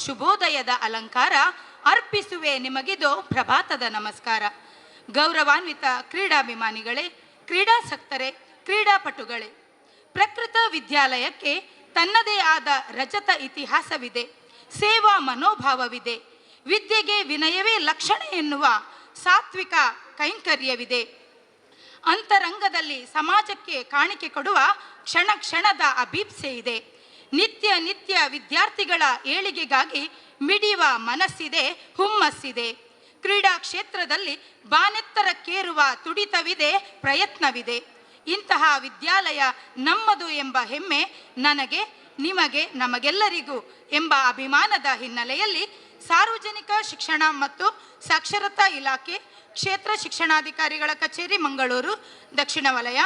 ಶುಭೋದಯದ ಅಲಂಕಾರ, ಅರ್ಪಿಸುವೆ ನಿಮಗಿದು ಪ್ರಭಾತದ ನಮಸ್ಕಾರ. ಗೌರವಾನ್ವಿತ ಕ್ರೀಡಾಭಿಮಾನಿಗಳೇ, ಕ್ರೀಡಾಸಕ್ತರೇ, ಕ್ರೀಡಾಪಟುಗಳೇ, ಪ್ರಕೃತ ವಿದ್ಯಾಲಯಕ್ಕೆ ತನ್ನದೇ ಆದ ರಜತ ಇತಿಹಾಸವಿದೆ, ಸೇವಾ ಮನೋಭಾವವಿದೆ, ವಿದ್ಯೆಗೆ ವಿನಯವೇ ಲಕ್ಷಣ ಎನ್ನುವ ಸಾತ್ವಿಕ ಕೈಂಕರ್ಯವಿದೆ. ಅಂತರಂಗದಲ್ಲಿ ಸಮಾಜಕ್ಕೆ ಕಾಣಿಕೆ ಕೊಡುವ ಕ್ಷಣ ಕ್ಷಣದ ಅಭೀಪ್ಸೆ ಇದೆ. ನಿತ್ಯ ನಿತ್ಯ ವಿದ್ಯಾರ್ಥಿಗಳ ಏಳಿಗೆಗಾಗಿ ಮಿಡಿಯುವ ಮನಸ್ಸಿದೆ, ಹುಮ್ಮಸ್ಸಿದೆ. ಕ್ರೀಡಾ ಕ್ಷೇತ್ರದಲ್ಲಿ ಬಾನೆತ್ತರಕ್ಕೇರುವ ತುಡಿತವಿದೆ, ಪ್ರಯತ್ನವಿದೆ. ಇಂತಹ ವಿದ್ಯಾಲಯ ನಮ್ಮದು ಎಂಬ ಹೆಮ್ಮೆ ನನಗೆ, ನಿಮಗೆ, ನಮಗೆಲ್ಲರಿಗೂ ಎಂಬ ಅಭಿಮಾನದ ಹಿನ್ನೆಲೆಯಲ್ಲಿ ಸಾರ್ವಜನಿಕ ಶಿಕ್ಷಣ ಮತ್ತು ಸಾಕ್ಷರತಾ ಇಲಾಖೆ, ಕ್ಷೇತ್ರ ಶಿಕ್ಷಣಾಧಿಕಾರಿಗಳ ಕಚೇರಿ, ಮಂಗಳೂರು ದಕ್ಷಿಣ ವಲಯ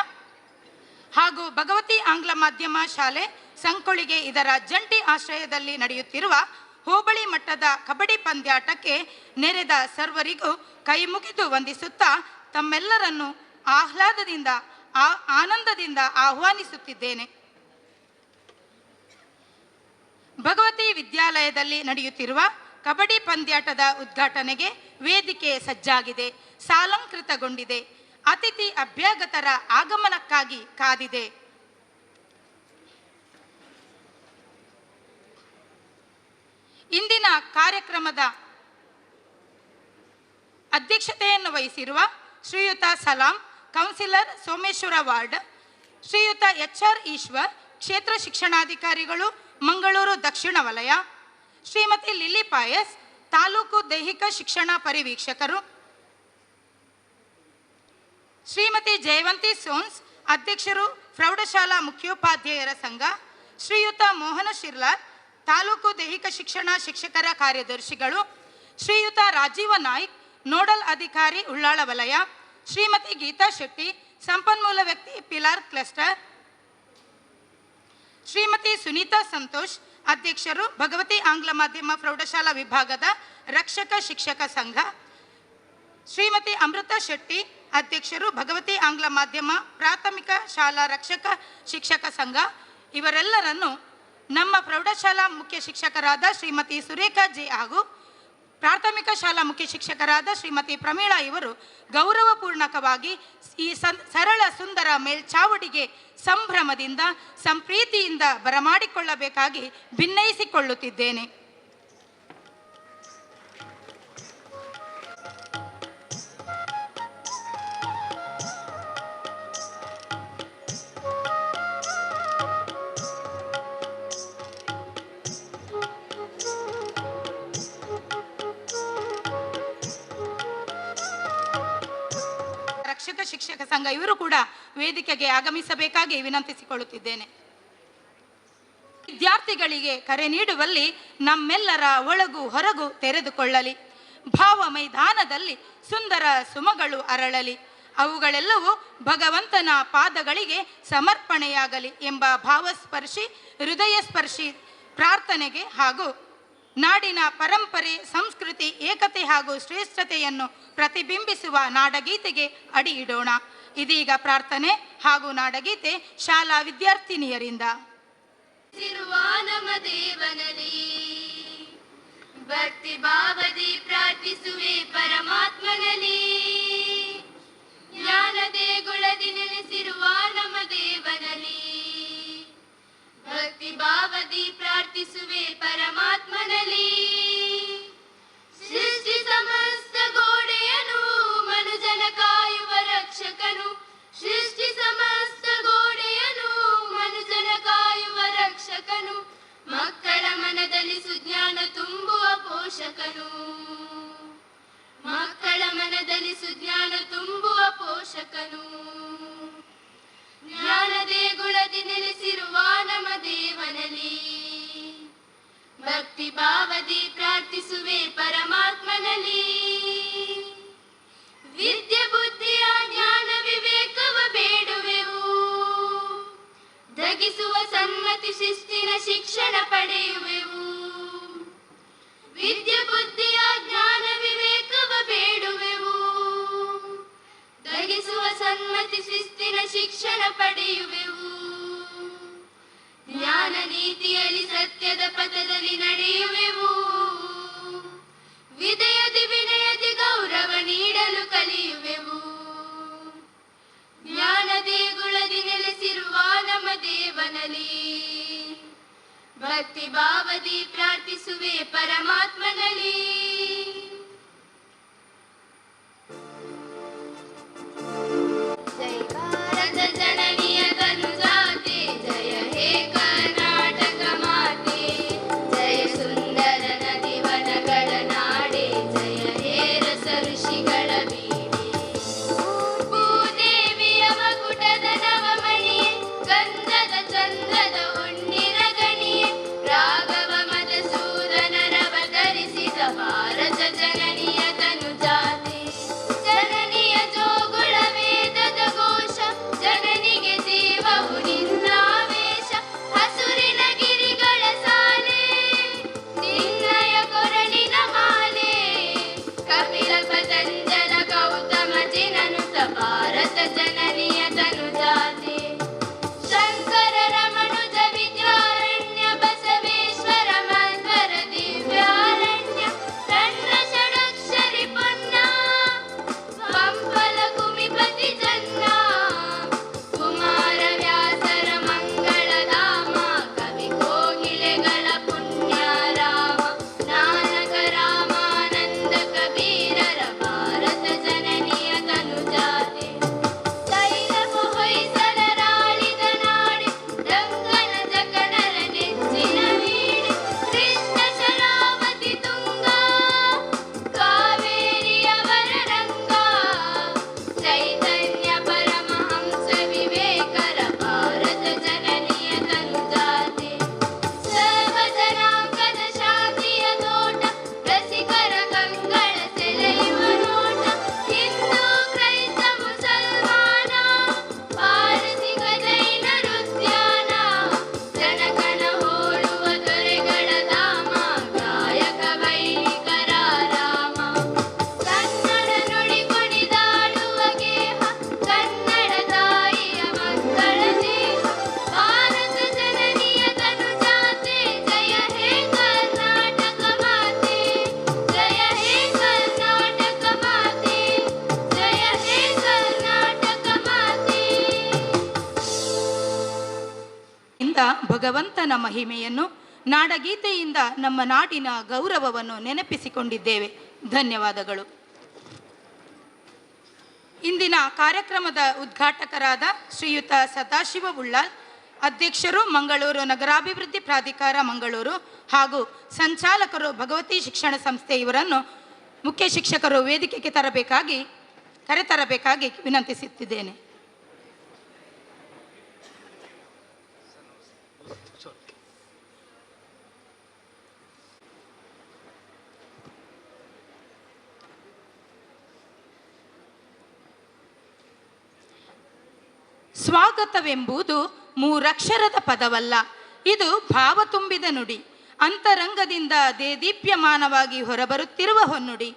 ಹಾಗೂ ಭಗವತಿ ಆಂಗ್ಲ ಮಾಧ್ಯಮ ಶಾಲೆ ಸಂಕೊಳಿಗೆ ಇದರ ಜಂಟಿ ಆಶ್ರಯದಲ್ಲಿ ನಡೆಯುತ್ತಿರುವ ಹೋಬಳಿ ಮಟ್ಟದ ಕಬಡ್ಡಿ ಪಂದ್ಯಾಟಕ್ಕೆ ನೆರೆದ ಸರ್ವರಿಗೂ ಕೈ ಮುಗಿದು ವಂದಿಸುತ್ತಾ ತಮ್ಮೆಲ್ಲರನ್ನು ಆನಂದದಿಂದ ಆಹ್ವಾನಿಸುತ್ತಿದ್ದೇನೆ. ಭಗವತಿ ವಿದ್ಯಾಲಯದಲ್ಲಿ ನಡೆಯುತ್ತಿರುವ ಕಬಡ್ಡಿ ಪಂದ್ಯಾಟದ ಉದ್ಘಾಟನೆಗೆ ವೇದಿಕೆ ಸಜ್ಜಾಗಿದೆ, ಸಾಲಂಕೃತಗೊಂಡಿದೆ. ಅತಿಥಿ ಅಭ್ಯಾಗತರ ಆಗಮನಕ್ಕಾಗಿ ಕಾದಿದೆ. ಇಂದಿನ ಕಾರ್ಯಕ್ರಮದ ಅಧ್ಯಕ್ಷತೆಯನ್ನು ವಹಿಸಿರುವ ಶ್ರೀಯುತ ಸಲಾಂ, ಕೌನ್ಸಿಲರ್ ಸೋಮೇಶ್ವರ ವಾರ್ಡ್, ಶ್ರೀಯುತ HR ಈಶ್ವರ್, ಕ್ಷೇತ್ರ ಶಿಕ್ಷಣಾಧಿಕಾರಿಗಳು, ಮಂಗಳೂರು ದಕ್ಷಿಣ ವಲಯ, ಶ್ರೀಮತಿ ಲಿಲಿ ಪಾಯಸ್, ತಾಲೂಕು ದೈಹಿಕ ಶಿಕ್ಷಣ ಪರಿವೀಕ್ಷಕರು, ಶ್ರೀಮತಿ ಜಯವಂತಿ ಸೋನ್ಸ್, ಅಧ್ಯಕ್ಷರು ಪ್ರೌಢಶಾಲಾ ಮುಖ್ಯೋಪಾಧ್ಯಾಯರ ಸಂಘ, ಶ್ರೀಯುತ ಮೋಹನ ಶಿರ್ಲಾರ್, ತಾಲೂಕು ದೈಹಿಕ ಶಿಕ್ಷಣ ಶಿಕ್ಷಕರ ಕಾರ್ಯದರ್ಶಿಗಳು, ಶ್ರೀಯುತ ರಾಜೀವ ನಾಯ್ಕ್, ನೋಡಲ್ ಅಧಿಕಾರಿ ಉಳ್ಳಾಳ ವಲಯ, ಶ್ರೀಮತಿ ಗೀತಾ ಶೆಟ್ಟಿ, ಸಂಪನ್ಮೂಲ ವ್ಯಕ್ತಿ ಪಿಲಾರ್ ಕ್ಲಸ್ಟರ್, ಶ್ರೀಮತಿ ಸುನೀತಾ ಸಂತೋಷ್, ಅಧ್ಯಕ್ಷರು ಭಗವತಿ ಆಂಗ್ಲ ಮಾಧ್ಯಮ ಪ್ರೌಢಶಾಲಾ ವಿಭಾಗದ ರಕ್ಷಕ ಶಿಕ್ಷಕ ಸಂಘ, ಶ್ರೀಮತಿ ಅಮೃತ ಶೆಟ್ಟಿ, ಅಧ್ಯಕ್ಷರು ಭಗವತಿ ಆಂಗ್ಲ ಮಾಧ್ಯಮ ಪ್ರಾಥಮಿಕ ಶಾಲಾ ರಕ್ಷಕ ಶಿಕ್ಷಕ ಸಂಘ. ಇವರೆಲ್ಲರನ್ನು ನಮ್ಮ ಪ್ರೌಢಶಾಲಾ ಮುಖ್ಯ ಶಿಕ್ಷಕರಾದ ಶ್ರೀಮತಿ ಸುರೇಖಾ ಜೆ ಹಾಗೂ ಪ್ರಾಥಮಿಕ ಶಾಲಾ ಮುಖ್ಯ ಶಿಕ್ಷಕರಾದ ಶ್ರೀಮತಿ ಪ್ರಮೀಳಾ ಇವರು ಗೌರವಪೂರ್ಣಕವಾಗಿ ಈ ಸರಳ ಸುಂದರ ಮೇಲ್ಚಾವಡಿಗೆ ಸಂಭ್ರಮದಿಂದ, ಸಂಪ್ರೀತಿಯಿಂದ ಬರಮಾಡಿಕೊಳ್ಳಬೇಕಾಗಿ ಭಿನ್ನಯಿಸಿಕೊಳ್ಳುತ್ತಿದ್ದೇನೆ. ರಕ್ಷಕ ಶಿಕ್ಷಕ ಸಂಘ ಇವರು ಕೂಡ ವೇದಿಕೆಗೆ ಆಗಮಿಸಬೇಕಾಗಿ ವಿನಂತಿಸಿಕೊಳ್ಳುತ್ತಿದ್ದೇನೆ. ವಿದ್ಯಾರ್ಥಿಗಳಿಗೆ ಕರೆ ನೀಡುವಲ್ಲಿ ನಮ್ಮೆಲ್ಲರ ಒಳಗು ಹೊರಗು ತೆರೆದುಕೊಳ್ಳಲಿ, ಭಾವ ಮೈದಾನದಲ್ಲಿ ಸುಂದರ ಸುಮಗಳು ಅರಳಲಿ, ಅವುಗಳೆಲ್ಲವೂ ಭಗವಂತನ ಪಾದಗಳಿಗೆ ಸಮರ್ಪಣೆಯಾಗಲಿ ಎಂಬ ಭಾವಸ್ಪರ್ಶಿ, ಹೃದಯ ಸ್ಪರ್ಶಿ ಪ್ರಾರ್ಥನೆಗೆ ಹಾಗೂ ನಾಡಿನ ಪರಂಪರೆ, ಸಂಸ್ಕೃತಿ, ಏಕತೆ ಹಾಗೂ ಶ್ರೇಷ್ಠತೆಯನ್ನು ಪ್ರತಿಬಿಂಬಿಸುವ ನಾಡಗೀತೆಗೆ ಅಡಿ ಇಡೋಣ. ಇದೀಗ ಪ್ರಾರ್ಥನೆ ಹಾಗೂ ನಾಡಗೀತೆ ಶಾಲಾ ವಿದ್ಯಾರ್ಥಿನಿಯರಿಂದ. ನಮ್ಮ ದೇವನಲ್ಲಿ ಭಕ್ತಿ ಭಾವದಿ ಪ್ರಾರ್ಥಿಸುವೆ ಪರಮಾತ್ಮನಲ್ಲಿ, ಜ್ಞಾನ ದೇಗುಲದಿ ನೆಲೆಸಿರುವ ನಮ್ಮ ದೇವನಲ್ಲಿ ಭಕ್ತಿ ಭಾವದಿ ಪ್ರಾರ್ಥಿಸುವೆ ಪರಮಾತ್ಮನಲ್ಲಿ. ಸೃಷ್ಟಿ ಸಮಸ್ತ ಗೋಡೆಯನು ಮನುಜನ ಕಾಯುವ ರಕ್ಷಕನು, ಸೃಷ್ಟಿ ಸಮಸ್ತ ಗೋಡೆಯನು ಮನುಜನ ಕಾಯುವ ರಕ್ಷಕನು, ಮಕ್ಕಳ ಮನದಲ್ಲಿ ಸುಜ್ಞಾನ ತುಂಬುವ ಪೋಷಕನು, ಮಕ್ಕಳ ಮನದಲ್ಲಿ ಸುಜ್ಞಾನ ತುಂಬುವ ಪೋಷಕನು. ಜ್ಞಾನ ದೇಗುಲದಿ ನೆಲೆಸಿರುವ ನಮ್ಮ ದೇವನಲ್ಲಿ ಭಕ್ತಿ ಭಾವದಿ ಪ್ರಾರ್ಥಿಸುವೆ ಪರಮಾತ್ಮನಲ್ಲಿ. ವಿದ್ಯೆ ಬುದ್ಧಿಯ ಜ್ಞಾನ ವಿವೇಕವ ಬೇಡುವೆವು, ಧಗಿಸುವ ಸನ್ಮತಿ ಶಿಸ್ತಿನ ಶಿಕ್ಷಣ ಪಡೆಯುವೆವು. ವಿದ್ಯೆ ಬುದ್ಧಿಯ ಜ್ಞಾನ ವಿವೇಕವ ಬೇಡುವೆವು, ಧಗಿಸುವ ಸನ್ಮತಿ ಶಿಸ್ತಿನ ಶಿಕ್ಷಣ ಪಡೆಯುವೆವು. ಜ್ಞಾನ ನೀತಿಯಲ್ಲಿ ಸತ್ಯ ಸತ್ಯದ ಪಥದಲ್ಲಿ ನಡೆಯುವೆವು. ವಿಧೇಯತೆ ವಿನಯತೆ ಗೌರವ ನೀಡಲು ಕಲಿಯುವೆವು. ಜ್ಞಾನ ದೇಗುಲದಿ ನೆಲೆಸಿರುವ ನಮ್ಮ ದೇವನಲ್ಲಿ ಭಕ್ತಿ ಭಾವದಿ ಪ್ರಾರ್ಥಿಸುವೆ ಪರಮಾತ್ಮನಲ್ಲಿ. ಜಯ ಭಾರತ ಜನನಿಯ ತನುಜಾತೆ, ಜಯ ಹೇ ಕರ್ನಾಟಕ ಮಾತೆ, ಜಯ ಸುಂದರ ನದಿ ವನಗಳ ನಾಡೆ, ಜಯ ಹೇ ರಸ ಋಷಿಗಳ ಬೀಡೆ. ಭೂದೇವಿಯ ಮಕುಟದ ನವಮಣಿಯೇ, ಗಂಧದ ಚಂದ್ರದ ಹೊನ್ನಿನ ಗಣಿಯೇ, ರಾಘವ ಮಧುಸೂದನರವತರಿಸಿದ ಭಾರತ ಜನನಿಯ ತನುಜಾತೆ. ಜನನಿಯ ಜೋಗುಳ ವೇದದ ಘೋಷ, ಜನನಿಗೆ ಜೀವವು ನಿನ್ನಾವೇಶ. ಹಸುರಿನ ಗಿರಿಗಳ ಸಾಲೆ, ನಿನ್ನಯ ಕೊರಳಿನ ಮಾಲೆ, ಕಪಿಲ ಪತಂಜಲ ಗೌತಮ ಜಿನನುತ ಭಾರತ ಜನನಿಯ ತನುಜಾತೆ. ಶಂಕರ ರಮಣುಜ ವಿದ್ಯಾರಣ್ಯ, ಬಸವೇಶ್ವರ ಮಧ್ವರ ದಿವ್ಯಾರಣ್ಯ, ರಣ್ಣ ಷಡಕ್ಷರಿ ಪೊನ್ನ, ಪಂಪಲ ಕುಮಿಪತಿ ಜನ್ನ, ಕುಮಾರ ವ್ಯಾಸರ ಮಂಗಳಧಾಮ, ಕವಿ ಕೋಗಿಲೆಗಳ ಪುಣ್ಯರಾಮ, ನಾನಕ ರಾಮಾನಂದ ಕಬೀರರ ಭಾರತ ಜನನಿಯ ತನುಜಾತೆ. ತೈಲವು ಹೊಯ್ಸಳರಾಳಿದ ನಾಡೆ, ರಂಗನ ಜಗಣರ ನೆಚ್ಚಿನ ವೀಣೆ, ಕೃಷ್ಣ ಶರಾವತಿ ತುಂಗ, ಕಾವೇರಿಯವರ ರಂಗ, ಚೈತನ್ಯ ಪರಮಹಂಸ ವಿವೇಕರ ಭಾರತ ಜನನಿಯ ತನುಜಾತೆ. ಸರ್ವಜನಾಂಗದ ಶಾಂತಿಯ ತೋಟ, ರಸಿಕರ ಕಂಗಳ ಸೆಳೆಯುವ ನೋಟ, ಹಿಂದೂ ಕ್ರೈಸ್ತ ಮುಸಲ್ಮಾನ, ಪಾರಸಿಕ ಜೈನರುದ್ಯಾನ, ಜನಕನ ಹೋಲುವ ದೊರೆಗಳ ಧಾಮ, ಗಾಯಕ ವೈಣಿಕರ ರಾಮ. ಕನ್ನಡ ನುಡಿ ಕುಣಿದಾಡುವ ಗೇಹ, ಕನ್ನಡ ತಾಯಿಯ ಮಕ್ಕಳ ದೇಹ, ಭಾರತ ಜನನಿಯ ತನುಜಾತೆ. ಜಯ ಹೇ ಕರ್ನಾಟಕ ಮಾತೆ, ಜಯ ಹೇ ಕರ್ನಾಟಕ ಮಾತೆ, ಜಯ ಹೇ ಕರ್ನಾಟಕ ಮಾತೆ. ಇಂದ ಭಗವಂತನ ಮಹಿಮೆಯನ್ನು, ನಾಡಗೀತೆಯಿಂದ ನಮ್ಮ ನಾಡಿನ ಗೌರವವನ್ನು ನೆನಪಿಸಿಕೊಂಡಿದ್ದೇವೆ. ಧನ್ಯವಾದಗಳು. ಇಂದಿನ ಕಾರ್ಯಕ್ರಮದ ಉದ್ಘಾಟಕರಾದ ಶ್ರೀಯುತ ಸದಾಶಿವ ಉಳ್ಳಾಲ್, ಅಧ್ಯಕ್ಷರು ಮಂಗಳೂರು ನಗರಾಭಿವೃದ್ಧಿ ಪ್ರಾಧಿಕಾರ ಮಂಗಳೂರು, ಹಾಗೂ ಸಂಚಾಲಕರು ಭಗವತಿ ಶಿಕ್ಷಣ ಸಂಸ್ಥೆ, ಇವರನ್ನು ಮುಖ್ಯ ಶಿಕ್ಷಕರು ವೇದಿಕೆಗೆ ಕರೆತರಬೇಕಾಗಿ ವಿನಂತಿಸುತ್ತಿದ್ದೇನೆ. ಸ್ವಾಗತವೆಂಬುದು ಮೂರಕ್ಷರದ ಪದವಲ್ಲ, ಇದು ಭಾವ ತುಂಬಿದ ನುಡಿ. ಅಂತರಂಗದಿಂದ ದೇದೀಪ್ಯಮಾನವಾಗಿ ಹೊರಬರುತ್ತಿರುವ ಹೊನ್ನುಡಿ.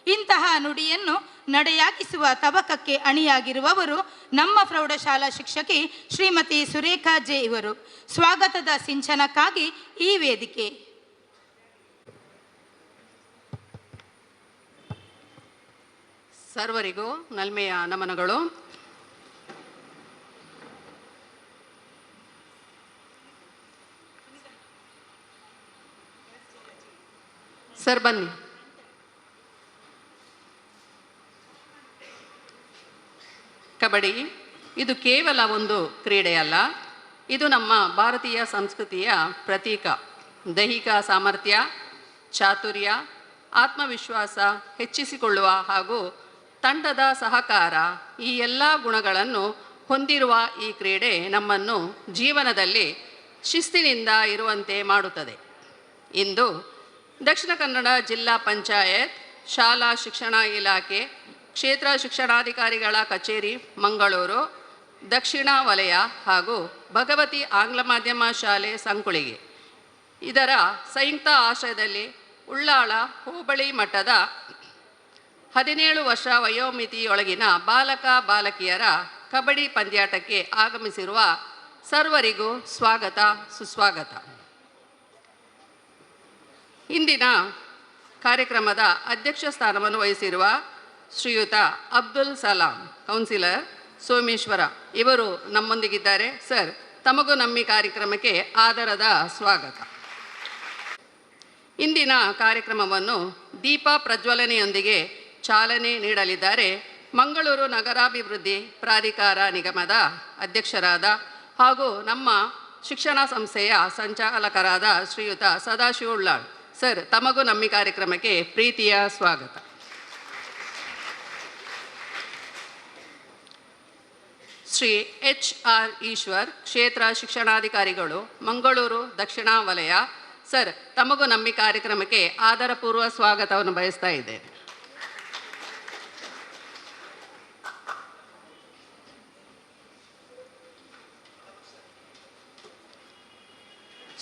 ಇಂತಹ ನುಡಿಯನ್ನು ನಡೆಯಾಗಿಸುವ ತವಕಕ್ಕೆ ಅಣಿಯಾಗಿರುವವರು ನಮ್ಮ ಪ್ರೌಢಶಾಲಾ ಶಿಕ್ಷಕಿ ಶ್ರೀಮತಿ ಸುರೇಖಾ ಜೆ ಇವರು. ಸ್ವಾಗತದ ಸಿಂಚನಕ್ಕಾಗಿ ಈ ವೇದಿಕೆ. ಸರ್ವರಿಗೂ ನಲ್ಮೆಯ ನಮನಗಳು. ಸರ್ ಬನ್ನಿ. ಕಬಡ್ಡಿ ಇದು ಕೇವಲ ಒಂದು ಕ್ರೀಡೆಯಲ್ಲ, ಇದು ನಮ್ಮ ಭಾರತೀಯ ಸಂಸ್ಕೃತಿಯ ಪ್ರತೀಕ. ದೈಹಿಕ ಸಾಮರ್ಥ್ಯ, ಚಾತುರ್ಯ, ಆತ್ಮವಿಶ್ವಾಸ ಹೆಚ್ಚಿಸಿಕೊಳ್ಳುವ ಹಾಗೂ ತಂಡದ ಸಹಕಾರ, ಈ ಎಲ್ಲ ಗುಣಗಳನ್ನು ಹೊಂದಿರುವ ಈ ಕ್ರೀಡೆ ನಮ್ಮನ್ನು ಜೀವನದಲ್ಲಿ ಶಿಸ್ತಿನಿಂದ ಇರುವಂತೆ ಮಾಡುತ್ತದೆ. ಇಂದು ದಕ್ಷಿಣ ಕನ್ನಡ ಜಿಲ್ಲಾ ಪಂಚಾಯತ್, ಶಾಲಾ ಶಿಕ್ಷಣ ಇಲಾಖೆ, ಕ್ಷೇತ್ರ ಶಿಕ್ಷಣಾಧಿಕಾರಿಗಳ ಕಚೇರಿ ಮಂಗಳೂರು, ದಕ್ಷಿಣ ವಲಯ ಹಾಗೂ ಭಗವತಿ ಆಂಗ್ಲ ಮಾಧ್ಯಮ ಶಾಲೆ ಸಂಕುಳಿಗೆ ಇದರ ಸಂಯುಕ್ತ ಆಶ್ರಯದಲ್ಲಿ ಉಳ್ಳಾಳ ಹೋಬಳಿ ಮಟ್ಟದ 17 ವರ್ಷ ವಯೋಮಿತಿಯೊಳಗಿನ ಬಾಲಕ ಬಾಲಕಿಯರ ಕಬಡ್ಡಿ ಪಂದ್ಯಾಟಕ್ಕೆ ಆಗಮಿಸಿರುವ ಸರ್ವರಿಗೂ ಸ್ವಾಗತ ಸುಸ್ವಾಗತ. ಇಂದಿನ ಕಾರ್ಯಕ್ರಮದ ಅಧ್ಯಕ್ಷ ಸ್ಥಾನವನ್ನು ವಹಿಸಿರುವ ಶ್ರೀಯುತ ಅಬ್ದುಲ್ ಸಲಾಂ ಕೌನ್ಸಿಲರ್ ಸೋಮೇಶ್ವರ ಇವರು ನಮ್ಮೊಂದಿಗಿದ್ದಾರೆ. ಸರ್, ತಮಗೂ ನಮ್ಮ ಕಾರ್ಯಕ್ರಮಕ್ಕೆ ಆದರದ ಸ್ವಾಗತ. ಇಂದಿನ ಕಾರ್ಯಕ್ರಮವನ್ನು ದೀಪ ಪ್ರಜ್ವಲನೆಯೊಂದಿಗೆ ಚಾಲನೆ ನೀಡಲಿದ್ದಾರೆ ಮಂಗಳೂರು ನಗರಾಭಿವೃದ್ಧಿ ಪ್ರಾಧಿಕಾರ ನಿಗಮದ ಅಧ್ಯಕ್ಷರಾದ ಹಾಗೂ ನಮ್ಮ ಶಿಕ್ಷಣ ಸಂಸ್ಥೆಯ ಸಂಚಾಲಕರಾದ ಶ್ರೀಯುತ ಸದಾಶಿವ ಉಳ್ಳಾಳ್. ಸರ್, ತಮಗೂ ನಮ್ಮ ಕಾರ್ಯಕ್ರಮಕ್ಕೆ ಪ್ರೀತಿಯ ಸ್ವಾಗತ. ಶ್ರೀ HR ಈಶ್ವರ್, ಕ್ಷೇತ್ರ ಶಿಕ್ಷಣಾಧಿಕಾರಿಗಳು, ಮಂಗಳೂರು ದಕ್ಷಿಣ ವಲಯ. ಸರ್, ತಮಗೂ ನಮ್ಮ ಕಾರ್ಯಕ್ರಮಕ್ಕೆ ಆದರಪೂರ್ವ ಸ್ವಾಗತವನ್ನು ಬಯಸ್ತಾ ಇದ್ದೇನೆ.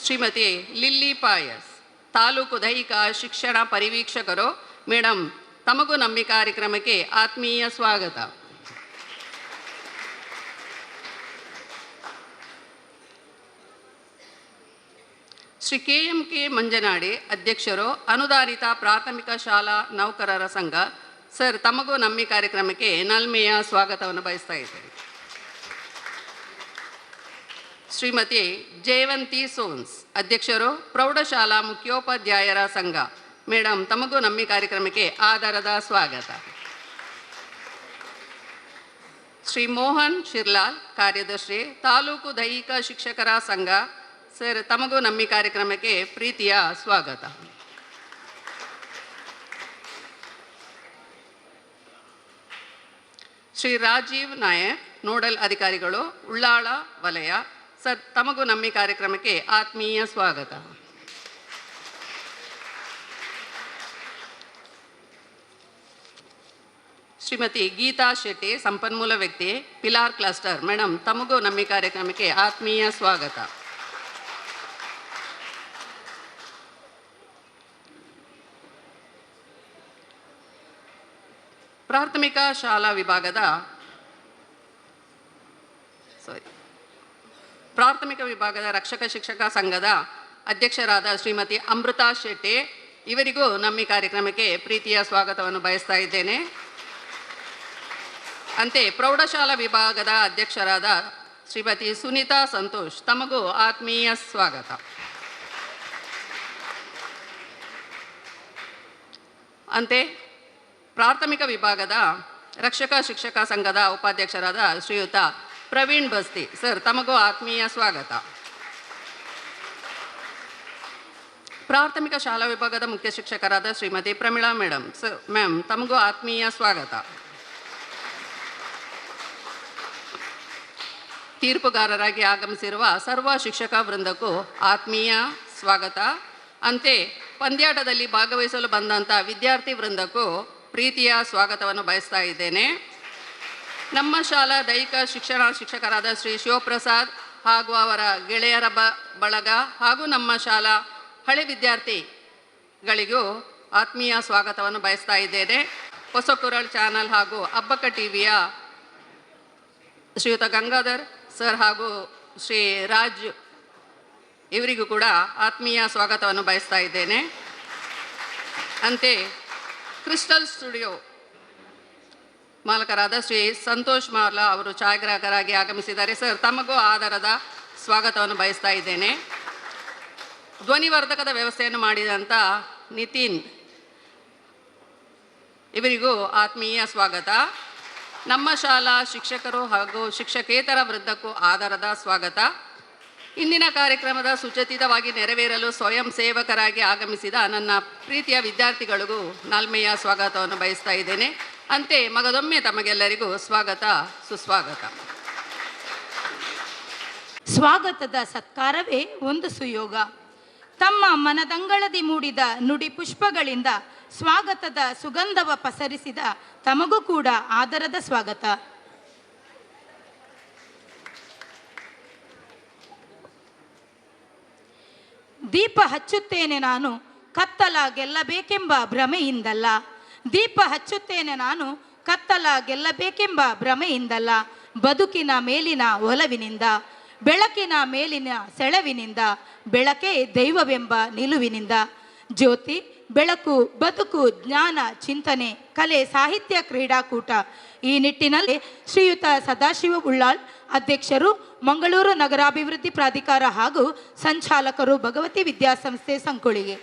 ಶ್ರೀಮತಿ ಲಿಲ್ಲಿ ಪಾಯಸ್, ತಾಲೂಕು ದೈಹಿಕ ಶಿಕ್ಷಣ ಪರಿವೀಕ್ಷಕರು. ಮೇಡಮ್, ತಮಗೂ ನಮ್ಮ ಕಾರ್ಯಕ್ರಮಕ್ಕೆ ಆತ್ಮೀಯ ಸ್ವಾಗತ. ಶ್ರೀ KMK ಮಂಜನಾಡಿ, ಅಧ್ಯಕ್ಷರು, ಅನುದಾನಿತ ಪ್ರಾಥಮಿಕ ಶಾಲಾ ನೌಕರರ ಸಂಘ. ಸರ್, ತಮಗೂ ನಮ್ಮ ಕಾರ್ಯಕ್ರಮಕ್ಕೆ ನಲ್ಮೆಯ ಸ್ವಾಗತವನ್ನು ಬಯಸ್ತಾ ಇದ್ದೇನೆ. ಶ್ರೀಮತಿ ಜಯವಂತಿ ಸೋನ್ಸ್, ಅಧ್ಯಕ್ಷರು, ಪ್ರೌಢಶಾಲಾ ಮುಖ್ಯೋಪಾಧ್ಯಾಯರ ಸಂಘ. ಮೇಡಮ್, ತಮಗೂ ನಮ್ಮ ಕಾರ್ಯಕ್ರಮಕ್ಕೆ ಆದರದ ಸ್ವಾಗತ. ಶ್ರೀ ಮೋಹನ್ ಶಿರ್ಲಾಲ್, ಕಾರ್ಯದರ್ಶಿ, ತಾಲೂಕು ದೈಹಿಕ ಶಿಕ್ಷಕರ ಸಂಘ. ಸರ್, ತಮಗೂ ನಮ್ಮ ಕಾರ್ಯಕ್ರಮಕ್ಕೆ ಪ್ರೀತಿಯ ಸ್ವಾಗತ. ಶ್ರೀ ರಾಜೀವ್ ನಾಯಕ್, ನೋಡಲ್ ಅಧಿಕಾರಿಗಳು, ಉಳ್ಳಾಳ ವಲಯ. ಸರ್, ತಮಗೂ ನಮ್ಮ ಕಾರ್ಯಕ್ರಮಕ್ಕೆ ಆತ್ಮೀಯ ಸ್ವಾಗತ. ಶ್ರೀಮತಿ ಗೀತಾ ಶೆಟ್ಟಿ, ಸಂಪನ್ಮೂಲ ವ್ಯಕ್ತಿ, ಪಿಲಾರ್ ಕ್ಲಸ್ಟರ್. ಮೇಡಮ್, ತಮಗೂ ನಮ್ಮ ಕಾರ್ಯಕ್ರಮಕ್ಕೆ ಆತ್ಮೀಯ ಸ್ವಾಗತ. ಪ್ರಾಥಮಿಕ ಶಾಲಾ ವಿಭಾಗದ ಪ್ರಾಥಮಿಕ ವಿಭಾಗದ ರಕ್ಷಕ ಶಿಕ್ಷಕ ಸಂಘದ ಅಧ್ಯಕ್ಷರಾದ ಶ್ರೀಮತಿ ಅಮೃತಾ ಶೆಟ್ಟಿ ಇವರಿಗೂ ನಮ್ಮ ಕಾರ್ಯಕ್ರಮಕ್ಕೆ ಪ್ರೀತಿಯ ಸ್ವಾಗತವನ್ನು ಬಯಸ್ತಾ ಇದ್ದೇನೆ. ಅಂತೆ ಪ್ರೌಢಶಾಲಾ ವಿಭಾಗದ ಅಧ್ಯಕ್ಷರಾದ ಶ್ರೀಮತಿ ಸುನೀತಾ ಸಂತೋಷ್, ತಮಗೂ ಆತ್ಮೀಯ ಸ್ವಾಗತ. ಅಂತೆ ಪ್ರಾಥಮಿಕ ವಿಭಾಗದ ರಕ್ಷಕ ಶಿಕ್ಷಕ ಸಂಘದ ಉಪಾಧ್ಯಕ್ಷರಾದ ಶ್ರೀಯುತ ಪ್ರವೀಣ್ ಬಸ್ತಿ. ಸರ್, ತಮಗೂ ಆತ್ಮೀಯ ಸ್ವಾಗತ. ಪ್ರಾಥಮಿಕ ಶಾಲಾ ವಿಭಾಗದ ಮುಖ್ಯ ಶಿಕ್ಷಕರಾದ Shrimati Pramila madam. Sir, ma'am, ತಮಗೂ ಆತ್ಮೀಯ ಸ್ವಾಗತ. ತೀರ್ಪುಗಾರರಾಗಿ ಆಗಮಿಸಿರುವ ಸರ್ವ ಶಿಕ್ಷಕ ವೃಂದಕ್ಕೂ ಆತ್ಮೀಯ ಸ್ವಾಗತ. ಅಂತೆ ಪಂದ್ಯಾಟದಲ್ಲಿ ಭಾಗವಹಿಸಲು ಬಂದಂಥ ವಿದ್ಯಾರ್ಥಿ ವೃಂದಕ್ಕೂ ಪ್ರೀತಿಯ ಸ್ವಾಗತವನ್ನು ಬಯಸ್ತಾ ಇದ್ದೇನೆ. ನಮ್ಮ ಶಾಲಾ ದೈಹಿಕ ಶಿಕ್ಷಕರಾದ ಶ್ರೀ ಶಿವಪ್ರಸಾದ್ ಹಾಗೂ ಅವರ ಗೆಳೆಯರ ಬಳಗ ಹಾಗೂ ನಮ್ಮ ಶಾಲಾ ಹಳೆ ವಿದ್ಯಾರ್ಥಿಗಳಿಗೂ ಆತ್ಮೀಯ ಸ್ವಾಗತವನ್ನು ಬಯಸ್ತಾ ಇದ್ದೇನೆ. ಹೊಸಕುರಳ್ ಚಾನಲ್ ಹಾಗೂ ಅಬ್ಬಕ್ಕ ಟಿವಿಯ ಶ್ರೀಯುತ ಗಂಗಾಧರ್ ಸರ್ ಹಾಗೂ ಶ್ರೀ ರಾಜ್ ಇವರಿಗೂ ಕೂಡ ಆತ್ಮೀಯ ಸ್ವಾಗತವನ್ನು ಬಯಸ್ತಾ ಇದ್ದೇನೆ. ಅಂತೆ ಕ್ರಿಸ್ಟಲ್ ಸ್ಟುಡಿಯೋ ಮಾಲಕರಾದ ಶ್ರೀ ಸಂತೋಷ್ ಮಾರ್ಲಾ ಅವರು ಛಾಯಾಗ್ರಾಹಕರಾಗಿ ಆಗಮಿಸಿದ್ದಾರೆ. ಸರ್, ತಮಗೂ ಆದರದ ಸ್ವಾಗತವನ್ನು ಬಯಸ್ತಾ ಇದ್ದೇನೆ. ಧ್ವನಿವರ್ಧಕದ ವ್ಯವಸ್ಥೆಯನ್ನು ಮಾಡಿದಂಥ ನಿತಿನ್ ಇವರಿಗೂ ಆತ್ಮೀಯ ಸ್ವಾಗತ. ನಮ್ಮ ಶಾಲಾ ಶಿಕ್ಷಕರು ಹಾಗೂ ಶಿಕ್ಷಕೇತರ ವೃಂದಕ್ಕೂ ಆದರದ ಸ್ವಾಗತ. ಇಂದಿನ ಕಾರ್ಯಕ್ರಮದ ಸುಚರಿತವಾಗಿ ನೆರವೇರಲು ಸ್ವಯಂ ಸೇವಕರಾಗಿ ಆಗಮಿಸಿದ ನನ್ನ ಪ್ರೀತಿಯ ವಿದ್ಯಾರ್ಥಿಗಳಿಗೂ ನಾಲ್ಮೆಯ ಸ್ವಾಗತವನ್ನು ಬಯಸ್ತಾ ಇದ್ದೇನೆ. ಅಂತೆ ಮಗದೊಮ್ಮೆ ತಮಗೆಲ್ಲರಿಗೂ ಸ್ವಾಗತ, ಸುಸ್ವಾಗತ. ಸ್ವಾಗತದ ಸತ್ಕಾರವೇ ಒಂದು ಸುಯೋಗ. ತಮ್ಮ ಮನದಂಗಳದಿ ಮೂಡಿದ ನುಡಿ ಪುಷ್ಪಗಳಿಂದ ಸ್ವಾಗತದ ಸುಗಂಧವ ಪಸರಿಸಿದ ತಮಗೂ ಕೂಡ ಆದರದ ಸ್ವಾಗತ. ದೀಪ ಹಚ್ಚುತ್ತೇನೆ ನಾನು ಕತ್ತಲ ಗೆಲ್ಲಬೇಕೆಂಬ ಭ್ರಮೆಯಿಂದಲ್ಲ. ದೀಪ ಹಚ್ಚುತ್ತೇನೆ ನಾನು ಕತ್ತಲ ಗೆಲ್ಲಬೇಕೆಂಬ ಭ್ರಮೆಯಿಂದಲ್ಲ. ಬದುಕಿನ ಮೇಲಿನ ಒಲವಿನಿಂದ, ಬೆಳಕಿನ ಮೇಲಿನ ಸೆಳವಿನಿಂದ, ಬೆಳಕೇ ದೈವವೆಂಬ ನಿಲುವಿನಿಂದ. ಜ್ಯೋತಿ, ಬೆಳಕು, ಬದುಕು, ಜ್ಞಾನ, ಚಿಂತನೆ, ಕಲೆ, ಸಾಹಿತ್ಯ, ಕ್ರೀಡಾಕೂಟ. ಈ ನಿಟ್ಟಿನಲ್ಲಿ ಶ್ರೀಯುತ ಸದಾಶಿವ ಉಳ್ಳಾಳ್ ಅಧ್ಯಕ್ಷರು, ಮಂಗಳೂರು ನಗರಾಭಿವೃದ್ಧಿ ಪ್ರಾಧಿಕಾರ ಹಾಗೂ ಸಂಚಾಲಕರು, ಭಗವತಿ ವಿದ್ಯಾಸಂಸ್ಥೆ ಸಂಕೊಳಿಗೆ.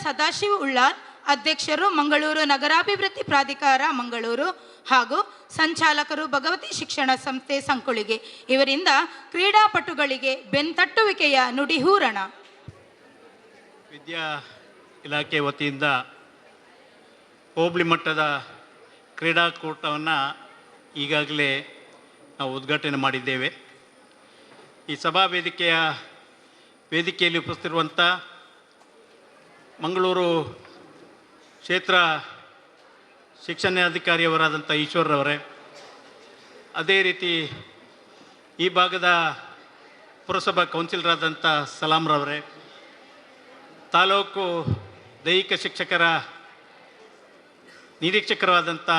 ಸದಾಶಿವ ಉಳ್ಳಾಳ್ ಅಧ್ಯಕ್ಷರು, ಮಂಗಳೂರು ನಗರಾಭಿವೃದ್ಧಿ ಪ್ರಾಧಿಕಾರ ಮಂಗಳೂರು ಹಾಗೂ ಸಂಚಾಲಕರು, ಭಗವತಿ ಶಿಕ್ಷಣ ಸಂಸ್ಥೆ ಸಂಕೊಳಿಗೆ. ಇವರಿಂದ ಕ್ರೀಡಾಪಟುಗಳಿಗೆ ಬೆನ್ತಟ್ಟುವಿಕೆಯ ನುಡಿಹೂರಣ. ವಿದ್ಯಾ ಇಲಾಖೆ ವತಿಯಿಂದ ಹೋಬಳಿ ಮಟ್ಟದ ಕ್ರೀಡಾಕೂಟವನ್ನು ಈಗಾಗಲೇ ನಾವು ಉದ್ಘಾಟನೆ ಮಾಡಿದ್ದೇವೆ. ಈ ಸಭಾ ವೇದಿಕೆಯಲ್ಲಿ ಉಪಸ್ಥಿತಿರುವಂಥ ಮಂಗಳೂರು ಕ್ಷೇತ್ರ ಶಿಕ್ಷಣಾಧಿಕಾರಿಯವರಾದಂಥ ಈಶ್ವರ್ರವರೇ, ಅದೇ ರೀತಿ ಈ ಭಾಗದ ಪುರಸಭಾ ಕೌನ್ಸಿಲರಾದಂಥ ಸಲಾಮ್ರವರೇ, ತಾಲೂಕು ದೈಹಿಕ ಶಿಕ್ಷಕರ ನಿರೀಕ್ಷಕರಾದಂಥ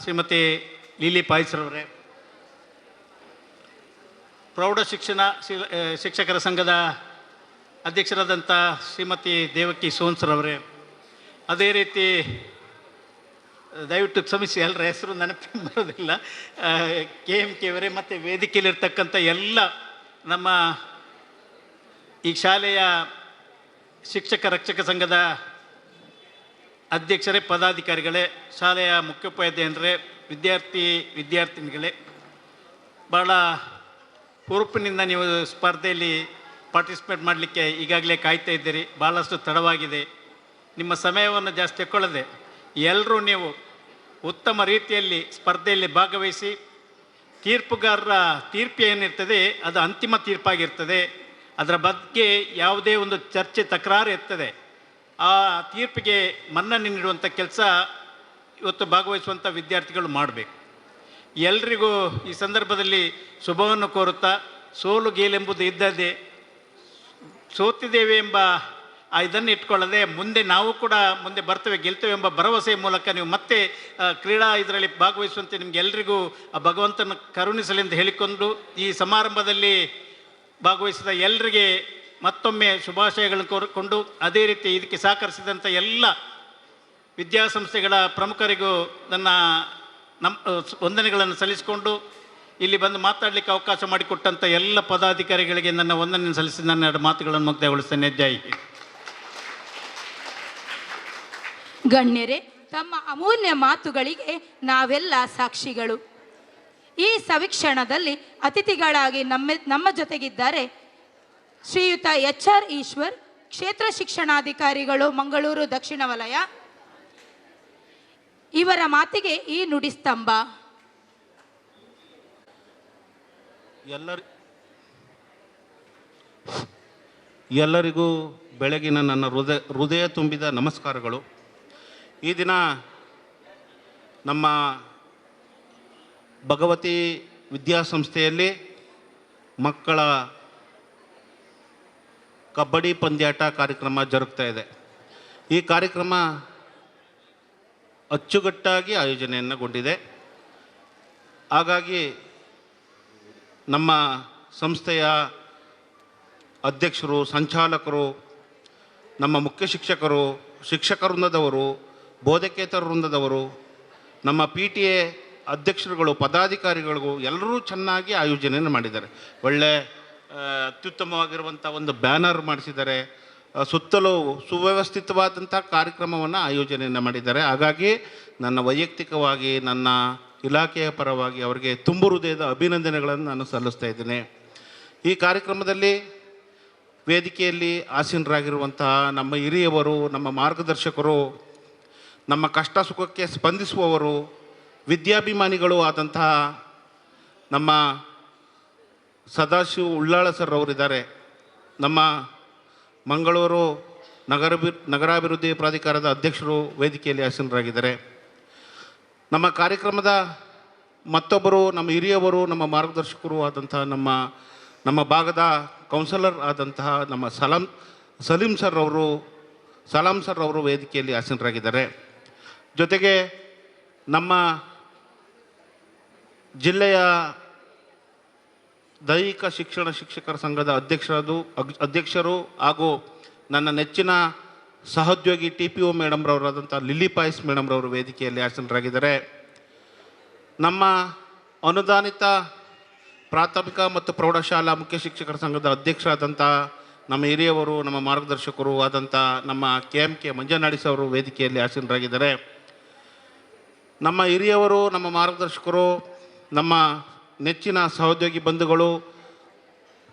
ಶ್ರೀಮತಿ ಲೀಲಿ ಪಾಯ್ಸ್ರವರೇ, ಪ್ರೌಢ ಶಿಕ್ಷಕರ ಸಂಘದ ಅಧ್ಯಕ್ಷರಾದಂಥ ಶ್ರೀಮತಿ ದೇವಕಿ ಸೋನ್ಸ್ರವರೇ, ಅದೇ ರೀತಿ ದಯವಿಟ್ಟು ಕ್ಷಮಿಸಿ, ಎಲ್ಲರ ಹೆಸರು ನೆನಪು ಬರೋದಿಲ್ಲ, KMK ಅವರೇ, ಮತ್ತು ವೇದಿಕೆಯಲ್ಲಿರ್ತಕ್ಕಂಥ ಎಲ್ಲ ನಮ್ಮ ಈ ಶಾಲೆಯ ಶಿಕ್ಷಕ ರಕ್ಷಕ ಸಂಘದ ಅಧ್ಯಕ್ಷರೇ, ಪದಾಧಿಕಾರಿಗಳೇ, ಶಾಲೆಯ ಮುಖ್ಯೋಪಾಧ್ಯಾಯರೇ, ವಿದ್ಯಾರ್ಥಿನಿಗಳೇ, ಭಾಳ ಹುರುಪಿನಿಂದ ನೀವು ಸ್ಪರ್ಧೆಯಲ್ಲಿ ಪಾರ್ಟಿಸಿಪೇಟ್ ಮಾಡಲಿಕ್ಕೆ ಈಗಾಗಲೇ ಕಾಯ್ತಾ ಇದ್ದೀರಿ. ಭಾಳಷ್ಟು ತಡವಾಗಿದೆ. ನಿಮ್ಮ ಸಮಯವನ್ನು ಜಾಸ್ತಿ ತಗೊಳ್ಳದೆ ಎಲ್ಲರೂ ನೀವು ಉತ್ತಮ ರೀತಿಯಲ್ಲಿ ಸ್ಪರ್ಧೆಯಲ್ಲಿ ಭಾಗವಹಿಸಿ, ತೀರ್ಪುಗಾರರ ತೀರ್ಪು ಏನಿರ್ತದೆ ಅದು ಅಂತಿಮ ತೀರ್ಪಾಗಿರ್ತದೆ. ಅದರ ಬಗ್ಗೆ ಯಾವುದೇ ಒಂದು ಚರ್ಚೆ, ತಕರಾರು ಇರ್ತದೆ, ಆ ತೀರ್ಪಿಗೆ ಮನ್ನಣೆ ನೀಡುವಂಥ ಕೆಲಸ ಇವತ್ತು ಭಾಗವಹಿಸುವಂಥ ವಿದ್ಯಾರ್ಥಿಗಳು ಮಾಡಬೇಕು. ಎಲ್ರಿಗೂ ಈ ಸಂದರ್ಭದಲ್ಲಿ ಶುಭವನ್ನು ಕೋರುತ್ತಾ, ಸೋಲು ಗೇಲೆಂಬುದು ಇದ್ದದ್ದೇ, ಸೋತಿದ್ದೇವೆ ಎಂಬ ಇದನ್ನು ಇಟ್ಕೊಳ್ಳದೆ ನಾವು ಕೂಡ ಮುಂದೆ ಬರ್ತೇವೆ, ಗೆಲ್ತೇವೆ ಎಂಬ ಭರವಸೆಯ ಮೂಲಕ ನೀವು ಮತ್ತೆ ಕ್ರೀಡಾ ಇದರಲ್ಲಿ ಭಾಗವಹಿಸುವಂತೆ ನಿಮಗೆಲ್ಲರಿಗೂ ಆ ಭಗವಂತನ ಕರುಣಿಸಲಿ ಅಂತ ಹೇಳಿಕೊಂಡು, ಈ ಸಮಾರಂಭದಲ್ಲಿ ಭಾಗವಹಿಸಿದ ಎಲ್ಲರಿಗೆ ಮತ್ತೊಮ್ಮೆ ಶುಭಾಶಯಗಳನ್ನು ಕೋರಿಕೊಂಡು, ಅದೇ ರೀತಿ ಇದಕ್ಕೆ ಸಹಕರಿಸಿದಂಥ ಎಲ್ಲ ವಿದ್ಯಾಸಂಸ್ಥೆಗಳ ಪ್ರಮುಖರಿಗೂ ನನ್ನ ವಂದನೆಗಳನ್ನು ಸಲ್ಲಿಸಿಕೊಂಡು, ಇಲ್ಲಿ ಬಂದು ಮಾತಾಡಲಿಕ್ಕೆ ಅವಕಾಶ ಮಾಡಿಕೊಟ್ಟಂಥ ಎಲ್ಲ ಪದಾಧಿಕಾರಿಗಳಿಗೆ ನನ್ನ ವಂದನೆ ಸಲ್ಲಿಸಿ ನನ್ನ ಎರಡು ಮಾತುಗಳನ್ನು ಮುಕ್ತಾಯಗೊಳಿಸ್ತೇನೆ. ಜೈ ಹಿಂದ್. ಗಣ್ಯರೇ, ತಮ್ಮ ಅಮೂಲ್ಯ ಮಾತುಗಳಿಗೆ ನಾವೆಲ್ಲ ಸಾಕ್ಷಿಗಳು. ಈ ಸವಿಕ್ಷಣದಲ್ಲಿ ಅತಿಥಿಗಳಾಗಿ ನಮ್ಮ ಜೊತೆಗಿದ್ದಾರೆ ಶ್ರೀಯುತ HR ಈಶ್ವರ್, ಕ್ಷೇತ್ರ ಶಿಕ್ಷಣಾಧಿಕಾರಿಗಳು, ಮಂಗಳೂರು ದಕ್ಷಿಣ ವಲಯ. ಇವರ ಮಾತಿಗೆ ಈ ನುಡಿಸ್ತಂಭ. ಎಲ್ಲರಿಗೂ ಬೆಳಗಿನ ನನ್ನ ಹೃದಯ ತುಂಬಿದ ನಮಸ್ಕಾರಗಳು. ಈ ದಿನ ನಮ್ಮ ಭಗವತಿ ವಿದ್ಯಾಸಂಸ್ಥೆಯಲ್ಲಿ ಮಕ್ಕಳ ಕಬಡ್ಡಿ ಪಂದ್ಯಾಟ ಕಾರ್ಯಕ್ರಮ ಜರುಗ್ತಾ ಇದೆ. ಈ ಕಾರ್ಯಕ್ರಮ ಅಚ್ಚುಕಟ್ಟಾಗಿ ಆಯೋಜನೆಯನ್ನುಗೊಂಡಿದೆ. ಹಾಗಾಗಿ ನಮ್ಮ ಸಂಸ್ಥೆಯ ಅಧ್ಯಕ್ಷರು, ಸಂಚಾಲಕರು ನಮ್ಮ ಮುಖ್ಯ ಶಿಕ್ಷಕರು, ಶಿಕ್ಷಕ ವೃಂದದವರು, ಬೋಧಕೇತರ ವೃಂದದವರು, ನಮ್ಮ PTA ಅಧ್ಯಕ್ಷರುಗಳು, ಪದಾಧಿಕಾರಿಗಳಿಗೂ ಎಲ್ಲರೂ ಚೆನ್ನಾಗಿ ಆಯೋಜನೆಯನ್ನು ಮಾಡಿದ್ದಾರೆ. ಒಳ್ಳೆ ಅತ್ಯುತ್ತಮವಾಗಿರುವಂಥ ಒಂದು ಬ್ಯಾನರ್ ಮಾಡಿಸಿದ್ದಾರೆ. ಸುತ್ತಲೂ ಸುವ್ಯವಸ್ಥಿತವಾದಂಥ ಕಾರ್ಯಕ್ರಮವನ್ನು ಆಯೋಜನೆಯನ್ನು ಮಾಡಿದ್ದಾರೆ. ಹಾಗಾಗಿ ನನ್ನ ವೈಯಕ್ತಿಕವಾಗಿ, ನನ್ನ ಇಲಾಖೆಯ ಪರವಾಗಿ ಅವರಿಗೆ ತುಂಬು ಹೃದಯದ ಅಭಿನಂದನೆಗಳನ್ನು ನಾನು ಸಲ್ಲಿಸ್ತಾ ಇದ್ದೇನೆ. ಈ ಕಾರ್ಯಕ್ರಮದಲ್ಲಿ ವೇದಿಕೆಯಲ್ಲಿ ಆಸೀನರಾಗಿರುವಂತಹ ನಮ್ಮ ಹಿರಿಯವರು, ನಮ್ಮ ಮಾರ್ಗದರ್ಶಕರು, ನಮ್ಮ ಕಷ್ಟ ಸುಖಕ್ಕೆ ಸ್ಪಂದಿಸುವವರು, ವಿದ್ಯಾಭಿಮಾನಿಗಳು ಆದಂತಹ ನಮ್ಮ ಸದಾಶಿವ ಉಳ್ಳಾಳ ಸರ್ ಅವರಿದ್ದಾರೆ. ನಮ್ಮ ಮಂಗಳೂರು ನಗರಾಭಿವೃದ್ಧಿ ಪ್ರಾಧಿಕಾರದ ಅಧ್ಯಕ್ಷರು ವೇದಿಕೆಯಲ್ಲಿ ಆಸೀನರಾಗಿದ್ದಾರೆ. ನಮ್ಮ ಕಾರ್ಯಕ್ರಮದ ಮತ್ತೊಬ್ಬರು ನಮ್ಮ ಹಿರಿಯವರು, ನಮ್ಮ ಮಾರ್ಗದರ್ಶಕರು ಆದಂತಹ ನಮ್ಮ ಭಾಗದ ಕೌನ್ಸಿಲರ್ ಆದಂತಹ ನಮ್ಮ ಸಲಾಂ ಸರ್ ಅವರು ವೇದಿಕೆಯಲ್ಲಿ ಆಸೀನರಾಗಿದ್ದಾರೆ. ಜೊತೆಗೆ ನಮ್ಮ ಜಿಲ್ಲೆಯ ದೈಹಿಕ ಶಿಕ್ಷಣ ಶಿಕ್ಷಕರ ಸಂಘದ ಅಧ್ಯಕ್ಷರು ಹಾಗೂ ನನ್ನ ನೆಚ್ಚಿನ ಸಹೋದ್ಯೋಗಿ TPO ಮೇಡಮ್ರವರಾದಂಥ ಲಿಲ್ಲಿ ಪಾಯ್ಸ್ ಮೇಡಮ್ರವರು ವೇದಿಕೆಯಲ್ಲಿ ಆಸೀನರಾಗಿದ್ದಾರೆ. ನಮ್ಮ ಅನುದಾನಿತ ಪ್ರಾಥಮಿಕ ಮತ್ತು ಪ್ರೌಢಶಾಲಾ ಮುಖ್ಯ ಶಿಕ್ಷಕರ ಸಂಘದ ಅಧ್ಯಕ್ಷರಾದಂಥ ನಮ್ಮ ಹಿರಿಯವರು, ನಮ್ಮ ಮಾರ್ಗದರ್ಶಕರು ಆದಂಥ ನಮ್ಮ KMK ಮಂಜನಾಡಿಸ್ ಅವರು ವೇದಿಕೆಯಲ್ಲಿ ಆಸೀನರಾಗಿದ್ದಾರೆ. ನಮ್ಮ ಹಿರಿಯವರು, ನಮ್ಮ ಮಾರ್ಗದರ್ಶಕರು, ನಮ್ಮ ನೆಚ್ಚಿನ ಸಹೋದ್ಯೋಗಿ ಬಂಧುಗಳು,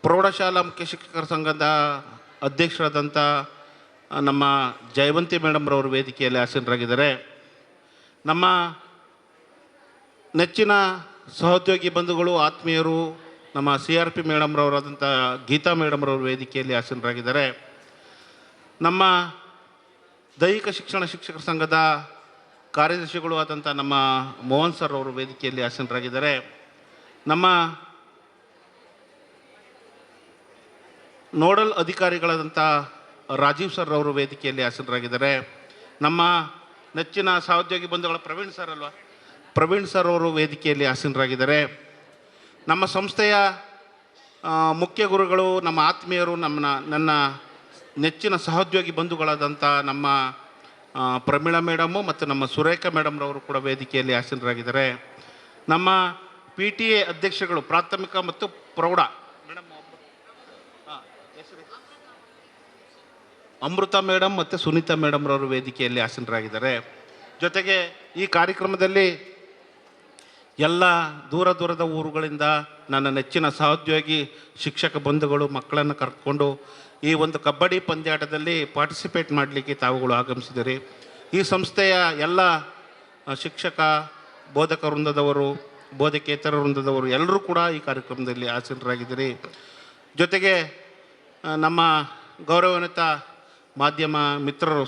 ಪ್ರೌಢಶಾಲಾ ಮುಖ್ಯ ಶಿಕ್ಷಕರ ಸಂಘದ ಅಧ್ಯಕ್ಷರಾದಂಥ ನಮ್ಮ ಜಯವಂತಿ ಮೇಡಮ್ರವರು ವೇದಿಕೆಯಲ್ಲಿ ಆಸೀನರಾಗಿದ್ದಾರೆ. ನಮ್ಮ ನೆಚ್ಚಿನ ಸಹೋದ್ಯೋಗಿ ಬಂಧುಗಳು, ಆತ್ಮೀಯರು, ನಮ್ಮ CRP ಮೇಡಮ್ರವರಾದಂಥ ಗೀತಾ ಮೇಡಮ್ರವರು ವೇದಿಕೆಯಲ್ಲಿ ಆಸೀನರಾಗಿದ್ದಾರೆ. ನಮ್ಮ ದೈಹಿಕ ಶಿಕ್ಷಣ ಶಿಕ್ಷಕರ ಸಂಘದ ಕಾರ್ಯದರ್ಶಿಗಳು ಆದಂಥ ನಮ್ಮ ಮೋಹನ್ ಸರ್ ಅವರು ವೇದಿಕೆಯಲ್ಲಿ ಆಸೀನರಾಗಿದ್ದಾರೆ. ನಮ್ಮ ನೋಡಲ್ ಅಧಿಕಾರಿಗಳಾದಂಥ ರಾಜೀವ್ ಸರ್ ಅವರು ವೇದಿಕೆಯಲ್ಲಿ ಆಸೀನರಾಗಿದ್ದಾರೆ. ನಮ್ಮ ನೆಚ್ಚಿನ ಸಹೋದ್ಯೋಗಿ ಬಂಧುಗಳ ಪ್ರವೀಣ್ ಸರ್ ಅವರು ವೇದಿಕೆಯಲ್ಲಿ ಆಸೀನರಾಗಿದ್ದಾರೆ. ನಮ್ಮ ಸಂಸ್ಥೆಯ ಮುಖ್ಯ ಗುರುಗಳು, ನಮ್ಮ ಆತ್ಮೀಯರು, ನನ್ನ ನೆಚ್ಚಿನ ಸಹೋದ್ಯೋಗಿ ಬಂಧುಗಳಾದಂಥ ನಮ್ಮ ಪ್ರಮೀಳಾ ಮೇಡಮು ಮತ್ತು ನಮ್ಮ ಸುರೇಖಾ ಮೇಡಮ್ರವರು ಕೂಡ ವೇದಿಕೆಯಲ್ಲಿ ಆಸೀನರಾಗಿದ್ದಾರೆ. ನಮ್ಮ PTA ಅಧ್ಯಕ್ಷರುಗಳು, ಪ್ರಾಥಮಿಕ ಮತ್ತು ಪ್ರೌಢ ಅಮೃತ ಮೇಡಮ್ ಮತ್ತು ಸುನೀತಾ ಮೇಡಮ್ರವರು ವೇದಿಕೆಯಲ್ಲಿ ಆಸೀನರಾಗಿದ್ದಾರೆ. ಜೊತೆಗೆ ಈ ಕಾರ್ಯಕ್ರಮದಲ್ಲಿ ಎಲ್ಲ ದೂರದ ಊರುಗಳಿಂದ ನನ್ನ ನೆಚ್ಚಿನ ಸಹೋದ್ಯೋಗಿ ಶಿಕ್ಷಕ ಬಂಧುಗಳು ಮಕ್ಕಳನ್ನು ಕರ್ಕೊಂಡು ಈ ಒಂದು ಕಬಡ್ಡಿ ಪಂದ್ಯಾಟದಲ್ಲಿ ಪಾರ್ಟಿಸಿಪೇಟ್ ಮಾಡಲಿಕ್ಕೆ ತಾವುಗಳು ಆಗಮಿಸಿದಿರಿ. ಈ ಸಂಸ್ಥೆಯ ಎಲ್ಲ ಶಿಕ್ಷಕ, ಬೋಧಕ ವೃಂದದವರು, ಬೋಧಕೇತರ ವೃಂದದವರು ಎಲ್ಲರೂ ಕೂಡ ಈ ಕಾರ್ಯಕ್ರಮದಲ್ಲಿ ಆಸೀನರಾಗಿದ್ದೀರಿ. ಜೊತೆಗೆ ನಮ್ಮ ಗೌರವಾನ್ವಿತ ಮಾಧ್ಯಮ ಮಿತ್ರರು,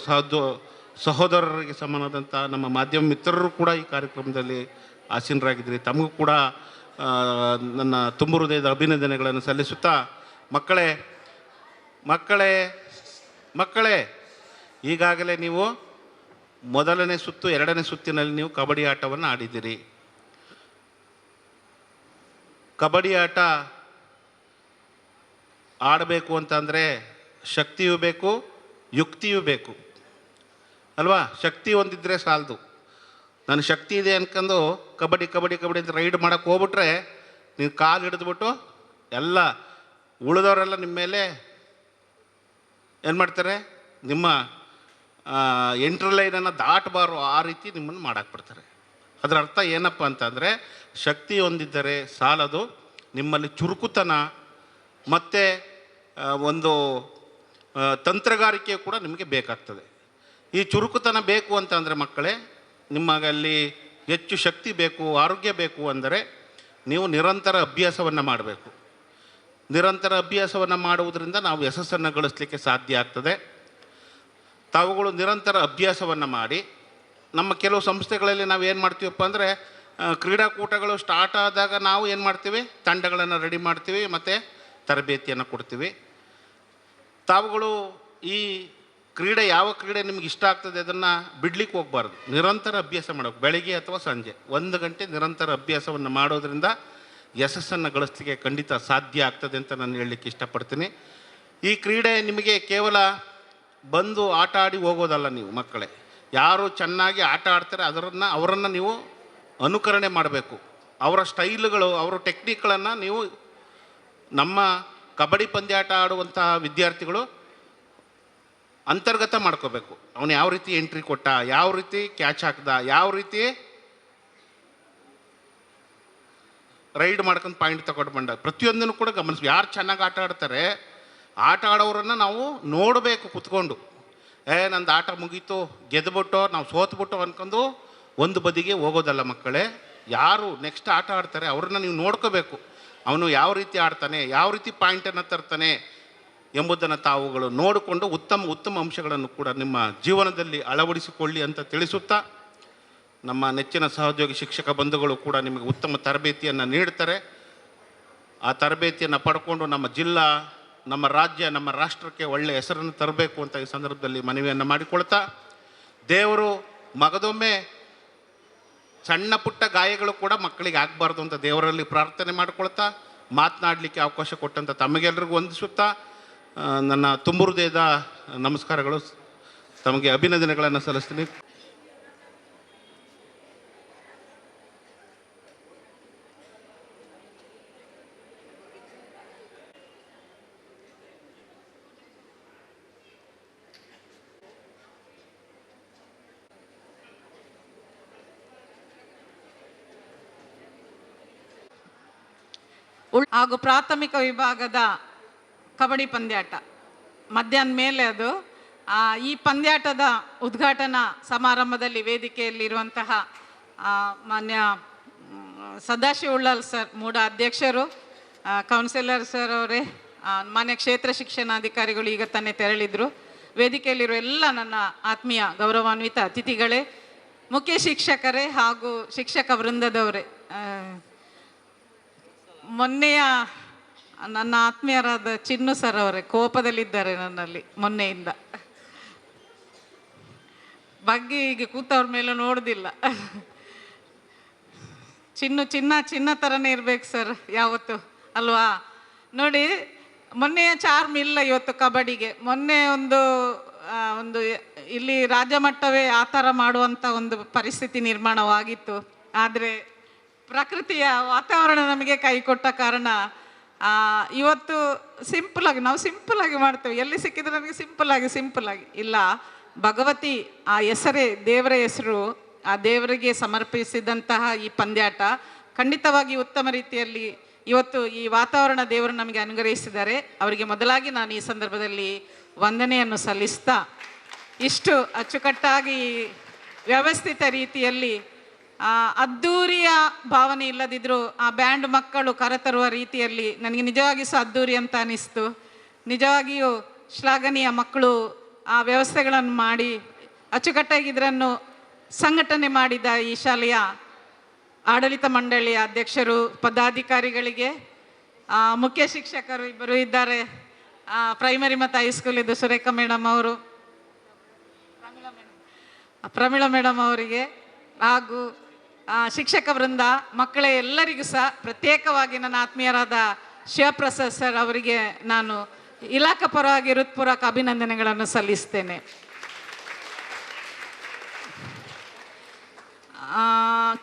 ಸಹೋದರರಿಗೆ ಸಮಾನವಾದಂಥ ನಮ್ಮ ಮಾಧ್ಯಮ ಮಿತ್ರರು ಕೂಡ ಈ ಕಾರ್ಯಕ್ರಮದಲ್ಲಿ ಆಸೀನರಾಗಿದ್ದೀರಿ. ತಮಗೂ ಕೂಡ ನನ್ನ ತುಂಬು ಹೃದಯದ ಅಭಿನಂದನೆಗಳನ್ನು ಸಲ್ಲಿಸುತ್ತಾ, ಮಕ್ಕಳೇ ಈಗಾಗಲೇ ನೀವು ಮೊದಲನೇ ಸುತ್ತು, ಎರಡನೇ ಸುತ್ತಿನಲ್ಲಿ ನೀವು ಕಬಡ್ಡಿ ಆಟವನ್ನು ಆಡಿದ್ದೀರಿ. ಕಬಡ್ಡಿ ಆಟ ಆಡಬೇಕು ಅಂತಂದರೆ ಶಕ್ತಿಯೂ ಬೇಕು, ಯುಕ್ತಿಯೂ ಬೇಕು ಅಲ್ವಾ? ಶಕ್ತಿ ಒಂದಿದ್ದರೆ ಸಾಲದು. ನಾನು ಶಕ್ತಿ ಇದೆ ಅನ್ಕೊಂಡು ಕಬಡ್ಡಿ ಅಂತ ರೈಡ್ ಮಾಡೋಕ್ಕೆ ಹೋಗ್ಬಿಟ್ರೆ ನೀನು ಕಾಲು ಹಿಡಿದ್ಬಿಟ್ಟು ಎಲ್ಲ ಉಳಿದವರೆಲ್ಲ ನಿಮ್ಮ ಮೇಲೆ ಏನು ಮಾಡ್ತಾರೆ, ನಿಮ್ಮ ಎಂಟ್ರ್ ಲೈನನ್ನು ದಾಟಬಾರು ಆ ರೀತಿ ನಿಮ್ಮನ್ನು ಮಾಡಾಕ್ಬಿಡ್ತಾರೆ. ಅದರ ಅರ್ಥ ಏನಪ್ಪ ಅಂತಂದರೆ, ಶಕ್ತಿ ಹೊಂದಿದ್ದರೆ ಸಾಲದು, ನಿಮ್ಮಲ್ಲಿ ಚುರುಕುತನ ಮತ್ತು ಒಂದು ತಂತ್ರಗಾರಿಕೆ ಕೂಡ ನಿಮಗೆ ಬೇಕಾಗ್ತದೆ. ಈ ಚುರುಕುತನ ಬೇಕು ಅಂತಂದರೆ ಮಕ್ಕಳೇ, ನಿಮಗಲ್ಲಿ ಹೆಚ್ಚು ಶಕ್ತಿ ಬೇಕು, ಆರೋಗ್ಯ ಬೇಕು ಅಂದರೆ ನೀವು ನಿರಂತರ ಅಭ್ಯಾಸವನ್ನು ಮಾಡಬೇಕು. ನಿರಂತರ ಅಭ್ಯಾಸವನ್ನು ಮಾಡುವುದರಿಂದ ನಾವು ಯಶಸ್ಸನ್ನು ಗಳಿಸಲಿಕ್ಕೆ ಸಾಧ್ಯ ಆಗ್ತದೆ. ತಾವುಗಳು ನಿರಂತರ ಅಭ್ಯಾಸವನ್ನು ಮಾಡಿ, ನಮ್ಮ ಕೆಲವು ಸಂಸ್ಥೆಗಳಲ್ಲಿ ನಾವು ಏನು ಮಾಡ್ತೀವಪ್ಪ ಅಂದರೆ, ಕ್ರೀಡಾಕೂಟಗಳು ಸ್ಟಾರ್ಟ್ ಆದಾಗ ನಾವು ಏನು ಮಾಡ್ತೀವಿ, ತಂಡಗಳನ್ನು ರೆಡಿ ಮಾಡ್ತೀವಿ ಮತ್ತು ತರಬೇತಿಯನ್ನು ಕೊಡ್ತೀವಿ. ತಾವುಗಳು ಈ ಕ್ರೀಡೆ, ಯಾವ ಕ್ರೀಡೆ ನಿಮ್ಗೆ ಇಷ್ಟ ಆಗ್ತದೆ ಅದನ್ನು ಬಿಡ್ಲಿಕ್ಕೆ ಹೋಗಬಾರ್ದು. ನಿರಂತರ ಅಭ್ಯಾಸ ಮಾಡಬೇಕು. ಬೆಳಗ್ಗೆ ಅಥವಾ ಸಂಜೆ 1 ಗಂಟೆ ನಿರಂತರ ಅಭ್ಯಾಸವನ್ನು ಮಾಡೋದರಿಂದ ಯಶಸ್ಸನ್ನು ಗಳಿಸಲಿಕ್ಕೆ ಖಂಡಿತ ಸಾಧ್ಯ ಆಗ್ತದೆ ಅಂತ ನಾನು ಹೇಳಲಿಕ್ಕೆ ಇಷ್ಟಪಡ್ತೀನಿ. ಈ ಕ್ರೀಡೆ ನಿಮಗೆ ಕೇವಲ ಬಂದು ಆಟ ಆಡಿ ಹೋಗೋದಲ್ಲ ನೀವು ಮಕ್ಕಳೇ. ಯಾರು ಚೆನ್ನಾಗಿ ಆಟ ಆಡ್ತಾರೆ ಅವರನ್ನು ನೀವು ಅನುಕರಣೆ ಮಾಡಬೇಕು. ಅವರ ಸ್ಟೈಲ್ಗಳು, ಅವರ ಟೆಕ್ನಿಕ್ಗಳನ್ನು ನೀವು ನಮ್ಮ ಕಬಡ್ಡಿ ಪಂದ್ಯಾಟ ಆಡುವಂತಹ ವಿದ್ಯಾರ್ಥಿಗಳು ಅಂತರ್ಗತ ಮಾಡ್ಕೋಬೇಕು. ಅವನು ಯಾವ ರೀತಿ ಎಂಟ್ರಿ ಕೊಟ್ಟ, ಯಾವ ರೀತಿ ಕ್ಯಾಚ್ ಹಾಕ್ದ, ಯಾವ ರೀತಿ ರೈಡ್ ಮಾಡ್ಕೊಂಡು ಪಾಯಿಂಟ್ ತಗೊಂಡು ಬಂದ, ಪ್ರತಿಯೊಂದನ್ನು ಕೂಡ ಗಮನಿಸ್ಬೇಕು. ಯಾರು ಚೆನ್ನಾಗಿ ಆಟ ಆಡ್ತಾರೆ, ಆಟ ಆಡೋರನ್ನು ನಾವು ನೋಡಬೇಕು ಕುತ್ಕೊಂಡು. ನಂದು ಆಟ ಮುಗೀತು, ಗೆದ್ದುಬಿಟ್ಟು ನಾವು ಸೋತ್ಬಿಟ್ಟು ಅಂದ್ಕೊಂಡು ಒಂದು ಬದಿಗೆ ಹೋಗೋದಲ್ಲ ಮಕ್ಕಳೇ. ಯಾರು ನೆಕ್ಸ್ಟ್ ಆಟ ಆಡ್ತಾರೆ ಅವ್ರನ್ನ ನೀವು ನೋಡ್ಕೋಬೇಕು. ಅವನು ಯಾವ ರೀತಿ ಆಡ್ತಾನೆ, ಯಾವ ರೀತಿ ಪಾಯಿಂಟನ್ನು ತರ್ತಾನೆ ಎಂಬುದನ್ನು ತಾವುಗಳು ನೋಡಿಕೊಂಡು ಉತ್ತಮ ಅಂಶಗಳನ್ನು ಕೂಡ ನಿಮ್ಮ ಜೀವನದಲ್ಲಿ ಅಳವಡಿಸಿಕೊಳ್ಳಿ ಅಂತ ತಿಳಿಸುತ್ತಾ, ನಮ್ಮ ನೆಚ್ಚಿನ ಸಹೋದ್ಯೋಗಿ ಶಿಕ್ಷಕ ಬಂಧುಗಳು ಕೂಡ ನಿಮಗೆ ಉತ್ತಮ ತರಬೇತಿಯನ್ನು ನೀಡ್ತಾರೆ. ಆ ತರಬೇತಿಯನ್ನು ಪಡ್ಕೊಂಡು ನಮ್ಮ ಜಿಲ್ಲಾ, ನಮ್ಮ ರಾಜ್ಯ, ನಮ್ಮ ರಾಷ್ಟ್ರಕ್ಕೆ ಒಳ್ಳೆಯ ಹೆಸರನ್ನು ತರಬೇಕು ಅಂತ ಈ ಸಂದರ್ಭದಲ್ಲಿ ಮನವಿಯನ್ನು ಮಾಡಿಕೊಳ್ತಾ, ದೇವರು ಮಗದೊಮ್ಮೆ ಸಣ್ಣ ಪುಟ್ಟ ಗಾಯಗಳು ಕೂಡ ಮಕ್ಕಳಿಗೆ ಆಗಬಾರ್ದು ಅಂತ ದೇವರಲ್ಲಿ ಪ್ರಾರ್ಥನೆ ಮಾಡಿಕೊಳ್ತಾ, ಮಾತನಾಡಲಿಕ್ಕೆ ಅವಕಾಶ ಕೊಟ್ಟಂಥ ತಮಗೆಲ್ಲರಿಗೂ ವಂದಿಸುತ್ತಾ ನನ್ನ ತುಂಬ ಹೃದಯದ ನಮಸ್ಕಾರಗಳು, ತಮಗೆ ಅಭಿನಂದನೆಗಳನ್ನು ಸಲ್ಲಿಸ್ತೀನಿ. ಹಾಗೂ ಪ್ರಾಥಮಿಕ ವಿಭಾಗದ ಕಬಡ್ಡಿ ಪಂದ್ಯಾಟ ಮಧ್ಯಾಹ್ನ ಮೇಲೆ ಅದು. ಈ ಪಂದ್ಯಾಟದ ಉದ್ಘಾಟನಾ ಸಮಾರಂಭದಲ್ಲಿ ವೇದಿಕೆಯಲ್ಲಿರುವಂತಹ ಮಾನ್ಯ ಸದಾಶಿವ ಉಳ್ಳಾಲ್ ಸರ್, ಮೂಡ ಅಧ್ಯಕ್ಷರು, ಕೌನ್ಸಿಲರ್ ಸರ್ ಅವರೇ, ಮಾನ್ಯ ಕ್ಷೇತ್ರ ಶಿಕ್ಷಣಾಧಿಕಾರಿಗಳು ಈಗ ತಾನೇ ತೆರಳಿದ್ರು, ವೇದಿಕೆಯಲ್ಲಿರುವ ಎಲ್ಲ ನನ್ನ ಆತ್ಮೀಯ ಗೌರವಾನ್ವಿತ ಅತಿಥಿಗಳೇ, ಮುಖ್ಯ ಶಿಕ್ಷಕರೇ ಹಾಗೂ ಶಿಕ್ಷಕ ವೃಂದದವರೇ, ಮೊನ್ನೆಯ ನನ್ನ ಆತ್ಮೀಯರಾದ ಚಿನ್ನು ಸರ್ ಅವರೇ ಕೋಪದಲ್ಲಿದ್ದಾರೆ ನನ್ನಲ್ಲಿ ಮೊನ್ನೆಯಿಂದ. ಬಗ್ಗೆ ಈಗ ಕೂತವ್ರ ಮೇಲೆ ನೋಡೋದಿಲ್ಲ. ಚಿನ್ನ ಥರನೇ ಇರ್ಬೇಕು ಸರ್ ಯಾವತ್ತು ಅಲ್ವಾ. ನೋಡಿ, ಮೊನ್ನೆಯ ಚಾರ್ಮ್ ಇಲ್ಲ ಇವತ್ತು ಕಬಡ್ಡಿಗೆ. ಮೊನ್ನೆ ಒಂದು ಇಲ್ಲಿ ರಾಜ್ಯ ಮಟ್ಟವೇ ಆ ಥರ ಮಾಡುವಂಥ ಒಂದು ಪರಿಸ್ಥಿತಿ ನಿರ್ಮಾಣವಾಗಿತ್ತು. ಆದರೆ ಪ್ರಕೃತಿಯ ವಾತಾವರಣ ನಮಗೆ ಕೈ ಕೊಟ್ಟ ಕಾರಣ ಇವತ್ತು ನಾವು ಸಿಂಪಲ್ಲಾಗಿ ಮಾಡ್ತೇವೆ. ಎಲ್ಲಿ ಸಿಕ್ಕಿದ್ರೆ ನಮಗೆ ಸಿಂಪಲ್ಲಾಗಿ ಇಲ್ಲ, ಭಗವತಿ ಆ ಹೆಸರೇ ದೇವರ ಹೆಸರು, ಆ ದೇವರಿಗೆ ಸಮರ್ಪಿಸಿದಂತಹ ಈ ಪಂದ್ಯಾಟ ಖಂಡಿತವಾಗಿ ಉತ್ತಮ ರೀತಿಯಲ್ಲಿ ಇವತ್ತು ಈ ವಾತಾವರಣ ದೇವರು ನಮಗೆ ಅನುಗ್ರಹಿಸಿದ್ದಾರೆ. ಅವರಿಗೆ ಮೊದಲಾಗಿ ನಾನು ಈ ಸಂದರ್ಭದಲ್ಲಿ ವಂದನೆಯನ್ನು ಸಲ್ಲಿಸ್ತಾ, ಇಷ್ಟು ಅಚ್ಚುಕಟ್ಟಾಗಿ ವ್ಯವಸ್ಥಿತ ರೀತಿಯಲ್ಲಿ ಅದ್ದೂರಿಯ ಭಾವನೆ ಇಲ್ಲದಿದ್ದರೂ ಆ ಬ್ಯಾಂಡ್ ಮಕ್ಕಳು ಕರೆತರುವ ರೀತಿಯಲ್ಲಿ ನನಗೆ ನಿಜವಾಗಿ ಸಹ ಅದ್ದೂರಿ ಅಂತ ಅನಿಸ್ತು. ನಿಜವಾಗಿಯೂ ಶ್ಲಾಘನೀಯ. ಮಕ್ಕಳು ಆ ವ್ಯವಸ್ಥೆಗಳನ್ನು ಮಾಡಿ ಅಚ್ಚುಕಟ್ಟಾಗಿ ಇದನ್ನು ಸಂಘಟನೆ ಮಾಡಿದ ಈ ಶಾಲೆಯ ಆಡಳಿತ ಮಂಡಳಿಯ ಅಧ್ಯಕ್ಷರು, ಪದಾಧಿಕಾರಿಗಳಿಗೆ, ಮುಖ್ಯ ಶಿಕ್ಷಕರು ಇಬ್ಬರು ಇದ್ದಾರೆ, ಪ್ರೈಮರಿ ಮತ್ತು ಹೈಸ್ಕೂಲಿದ್ದು ಸುರೇಖಾ ಮೇಡಮ್ ಅವರು, ಪ್ರಮೀಳಾ ಮೇಡಮ್ ಅವರಿಗೆ ಹಾಗೂ ಶಿಕ್ಷಕ ವೃಂದ, ಮಕ್ಕಳೇ ಎಲ್ಲರಿಗೂ ಸಹ ಪ್ರತ್ಯೇಕವಾಗಿ ನನ್ನ ಆತ್ಮೀಯರಾದ ಶಿವಪ್ರಸಾದ್ ಸರ್ ಅವರಿಗೆ ನಾನು ಇಲಾಖಾ ಪರವಾಗಿ ಹೃತ್ಪೂರ್ವಕ ಅಭಿನಂದನೆಗಳನ್ನು ಸಲ್ಲಿಸ್ತೇನೆ.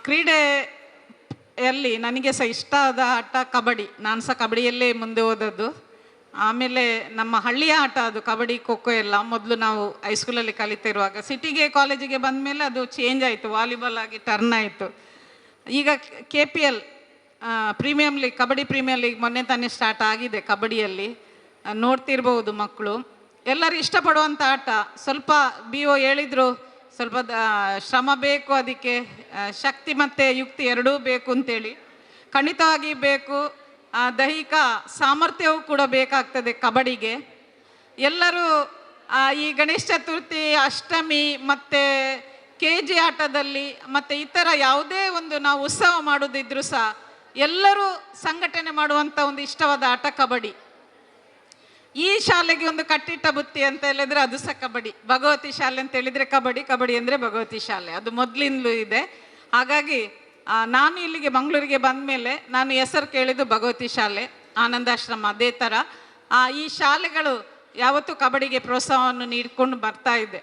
ಕ್ರೀಡೆಯಲ್ಲಿ ನನಗೆ ಸಹ ಇಷ್ಟ ಆದ ಆಟ ಕಬಡ್ಡಿ. ನಾನು ಸಹ ಕಬಡ್ಡಿಯಲ್ಲೇ ಮುಂದೆ ಹೋದದ್ದು. ಆಮೇಲೆ ನಮ್ಮ ಹಳ್ಳಿಯ ಆಟ ಅದು ಕಬಡ್ಡಿ, ಖೋಖೋ ಎಲ್ಲ ಮೊದಲು ನಾವು ಹೈಸ್ಕೂಲಲ್ಲಿ ಕಲಿತಿರುವಾಗ. ಸಿಟಿಗೆ ಕಾಲೇಜಿಗೆ ಬಂದ ಮೇಲೆ ಅದು ಚೇಂಜ್ ಆಯಿತು, ವಾಲಿಬಾಲ್ ಆಗಿ ಟರ್ನ್ ಆಯಿತು. ಈಗ KPL premium league, kabaddi premier league ಮೊನ್ನೆ ತಾನೇ ಸ್ಟಾರ್ಟ್ ಆಗಿದೆ. ಕಬಡ್ಡಿಯಲ್ಲಿ ನೋಡ್ತಿರ್ಬೋದು ಮಕ್ಕಳು, ಎಲ್ಲರೂ ಇಷ್ಟಪಡುವಂಥ ಆಟ. ಸ್ವಲ್ಪ BO ಹೇಳಿದರು, ಸ್ವಲ್ಪ ಶ್ರಮ ಬೇಕು, ಅದಕ್ಕೆ ಶಕ್ತಿ ಮತ್ತು ಯುಕ್ತಿ ಎರಡೂ ಬೇಕು ಅಂತೇಳಿ. ಖಂಡಿತವಾಗಿ ಬೇಕು. ದೈಹಿಕ ಸಾಮರ್ಥ್ಯವೂ ಕೂಡ ಬೇಕಾಗ್ತದೆ ಕಬಡ್ಡಿಗೆ. ಎಲ್ಲರೂ ಈ ಗಣೇಶ ಚತುರ್ಥಿ, ಅಷ್ಟಮಿ ಮತ್ತು KG ಆಟದಲ್ಲಿ ಮತ್ತು ಇತರ ಯಾವುದೇ ಒಂದು ನಾವು ಉತ್ಸವ ಮಾಡೋದಿದ್ರೂ ಸಹ ಎಲ್ಲರೂ ಸಂಘಟನೆ ಮಾಡುವಂಥ ಒಂದು ಇಷ್ಟವಾದ ಆಟ ಕಬಡ್ಡಿ. ಈ ಶಾಲೆಗೆ ಒಂದು ಕಟ್ಟಿಟ್ಟ ಬುತ್ತಿ ಅಂತ ಹೇಳಿದ್ರೆ ಅದು ಸಹ ಕಬಡ್ಡಿ. ಭಗವತಿ ಶಾಲೆ ಅಂತ ಹೇಳಿದರೆ ಕಬಡ್ಡಿ, ಕಬಡ್ಡಿ ಅಂದರೆ ಭಗವತಿ ಶಾಲೆ, ಅದು ಮೊದಲಿಂದಲೂ ಇದೆ. ಹಾಗಾಗಿ ನಾನು ಇಲ್ಲಿಗೆ ಮಂಗಳೂರಿಗೆ ಬಂದ ಮೇಲೆ ನಾನು ಹೆಸರು ಕೇಳಿದ್ದು ಭಗವತಿ ಶಾಲೆ, ಆನಂದಾಶ್ರಮ. ಅದೇ ಥರ ಈ ಶಾಲೆಗಳು ಯಾವತ್ತೂ ಕಬಡ್ಡಿಗೆ ಪ್ರೋತ್ಸಾಹವನ್ನು ನೀಡಿಕೊಂಡು ಬರ್ತಾ ಇದ್ದೆ.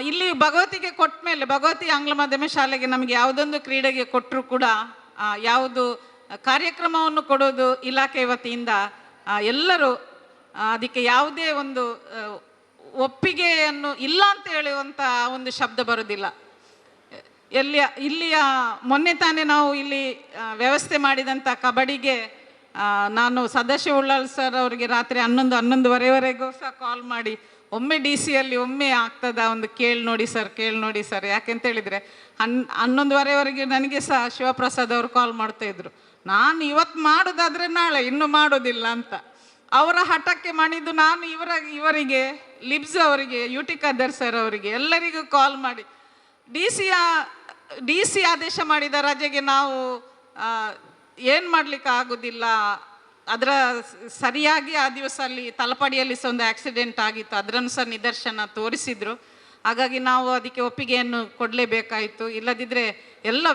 ಇಲ್ಲಿ ಭಗವತಿಗೆ ಕೊಟ್ಟ ಮೇಲೆ, ಭಗವತಿ ಆಂಗ್ಲ ಮಾಧ್ಯಮ ಶಾಲೆಗೆ ನಮಗೆ ಯಾವುದೊಂದು ಕ್ರೀಡೆಗೆ ಕೊಟ್ಟರೂ ಕೂಡ ಯಾವುದು ಕಾರ್ಯಕ್ರಮವನ್ನು ಕೊಡೋದು ಇಲಾಖೆ ವತಿಯಿಂದ ಎಲ್ಲರೂ ಅದಕ್ಕೆ ಯಾವುದೇ ಒಂದು ಒಪ್ಪಿಗೆಯನ್ನು ಇಲ್ಲ ಅಂತ ಹೇಳುವಂಥ ಒಂದು ಶಬ್ದ ಬರೋದಿಲ್ಲ. ಇಲ್ಲಿಯ ಮೊನ್ನೆ ತಾನೇ ನಾವು ಇಲ್ಲಿ ವ್ಯವಸ್ಥೆ ಮಾಡಿದಂಥ ಕಬಡ್ಡಿಗೆ ನಾನು ಸದಾಶಿವ ಉಳ್ಳಾಲ್ ಸರ್ ಅವರಿಗೆ ರಾತ್ರಿ 11:11ವರೆಗೂ ಸಹ ಕಾಲ್ ಮಾಡಿ, ಒಮ್ಮೆ DC ಒಮ್ಮೆ ಆಗ್ತದ ಒಂದು ಕೇಳಿ ನೋಡಿ ಸರ್ ಯಾಕೆಂತ ಹೇಳಿದರೆ 11:30ವರೆಗೆ ನನಗೆ ಸಹ ಶಿವಪ್ರಸಾದ್ ಅವರು ಕಾಲ್ ಮಾಡ್ತಾಯಿದ್ರು. ನಾನು ಇವತ್ತು ಮಾಡೋದಾದರೆ ನಾಳೆ ಇನ್ನೂ ಮಾಡೋದಿಲ್ಲ ಅಂತ. ಅವರ ಹಠಕ್ಕೆ ಮಣಿದು ನಾನು ಇವರಿಗೆ ಲಿಬ್ಸ್ ಅವರಿಗೆ, ಯುಟಿ ಖದರ್ ಸರ್ ಅವರಿಗೆ ಎಲ್ಲರಿಗೂ ಕಾಲ್ ಮಾಡಿ DC ಆದೇಶ ಮಾಡಿದ ರಜೆಗೆ ನಾವು ಏನು ಮಾಡಲಿಕ್ಕೆ ಆಗೋದಿಲ್ಲ. ಅದರ ಸರಿಯಾಗಿ ಆ ದಿವಸ ಅಲ್ಲಿ ತಲಪಾಡಿಯಲ್ಲಿ ಸಹ ಒಂದು ಆಕ್ಸಿಡೆಂಟ್ ಆಗಿತ್ತು, ಅದರನ್ನು ಸಹ ನಿದರ್ಶನ ತೋರಿಸಿದರು. ಹಾಗಾಗಿ ನಾವು ಅದಕ್ಕೆ ಒಪ್ಪಿಗೆಯನ್ನು ಕೊಡಲೇಬೇಕಾಯಿತು. ಇಲ್ಲದಿದ್ದರೆ ಎಲ್ಲ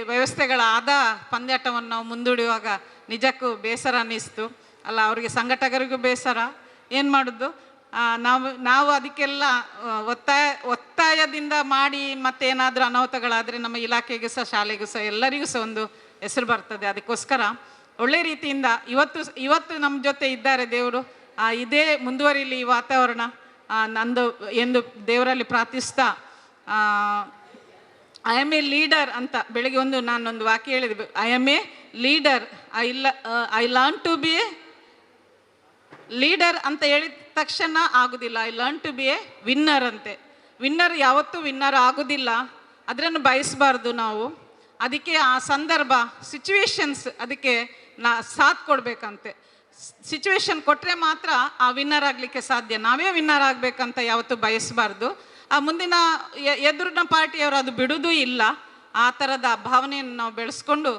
ವ್ಯವಸ್ಥೆಗಳಾದ ಪಂದ್ಯಾಟವನ್ನು ನಾವು ಮುಂದೂಡುವಾಗ ನಿಜಕ್ಕೂ ಬೇಸರ ಅನ್ನಿಸ್ತು. ಅಲ್ಲ, ಅವರಿಗೆ ಸಂಘಟಕರಿಗೂ ಬೇಸರ, ಏನು ಮಾಡೋದು. ನಾವು ಅದಕ್ಕೆಲ್ಲ ಒತ್ತಾಯದಿಂದ ಮಾಡಿ ಮತ್ತೇನಾದರೂ ಅನಾಹುತಗಳಾದರೆ ನಮ್ಮ ಇಲಾಖೆಗೂ ಸಹ ಶಾಲೆಗೂ ಸಹ ಎಲ್ಲರಿಗೂ ಸಹ ಒಂದು ಹೆಸರು ಬರ್ತದೆ. ಅದಕ್ಕೋಸ್ಕರ ಒಳ್ಳೆ ರೀತಿಯಿಂದ ಇವತ್ತು ನಮ್ಮ ಜೊತೆ ಇದ್ದಾರೆ ದೇವರು. ಇದೇ ಮುಂದುವರಿಲಿ ಈ ವಾತಾವರಣ ನಂದು ಎಂದು ದೇವರಲ್ಲಿ ಪ್ರಾರ್ಥಿಸ್ತಾ, ಐ ಆಮ್ ಎ ಲೀಡರ್ ಅಂತ ಬೆಳಗ್ಗೆ ನಾನೊಂದು ವಾಕ್ಯ ಹೇಳಿದೆ, I am a leader, I learn to be a leader ಅಂತ ಹೇಳಿದ ತಕ್ಷಣ ಆಗೋದಿಲ್ಲ. I learn to be a winner ಅಂತೆ. ವಿನ್ನರ್ ಯಾವತ್ತೂ ವಿನ್ನರ್ ಆಗೋದಿಲ್ಲ, ಅದನ್ನು ಬಯಸಬಾರ್ದು ನಾವು. ಅದಕ್ಕೆ ಆ ಸಂದರ್ಭ ಸಿಚುವೇಶನ್ಸ್ ಅದಕ್ಕೆ ಸಾಥ್ ಕೊಡಬೇಕಂತೆ. ಸಿಚುವೇಶನ್ ಕೊಟ್ಟರೆ ಮಾತ್ರ ಆ ವಿನ್ನರ್ ಆಗಲಿಕ್ಕೆ ಸಾಧ್ಯ. ನಾವೇ ವಿನ್ನರ್ ಆಗಬೇಕಂತ ಯಾವತ್ತೂ ಬಯಸಬಾರ್ದು. ಆ ಮುಂದಿನ ಎದುರಿನ ಪಾರ್ಟಿಯವರು ಅದು ಬಿಡೋದೂ ಇಲ್ಲ. ಆ ಥರದ ಭಾವನೆಯನ್ನು ನಾವು ಬೆಳೆಸ್ಕೊಂಡು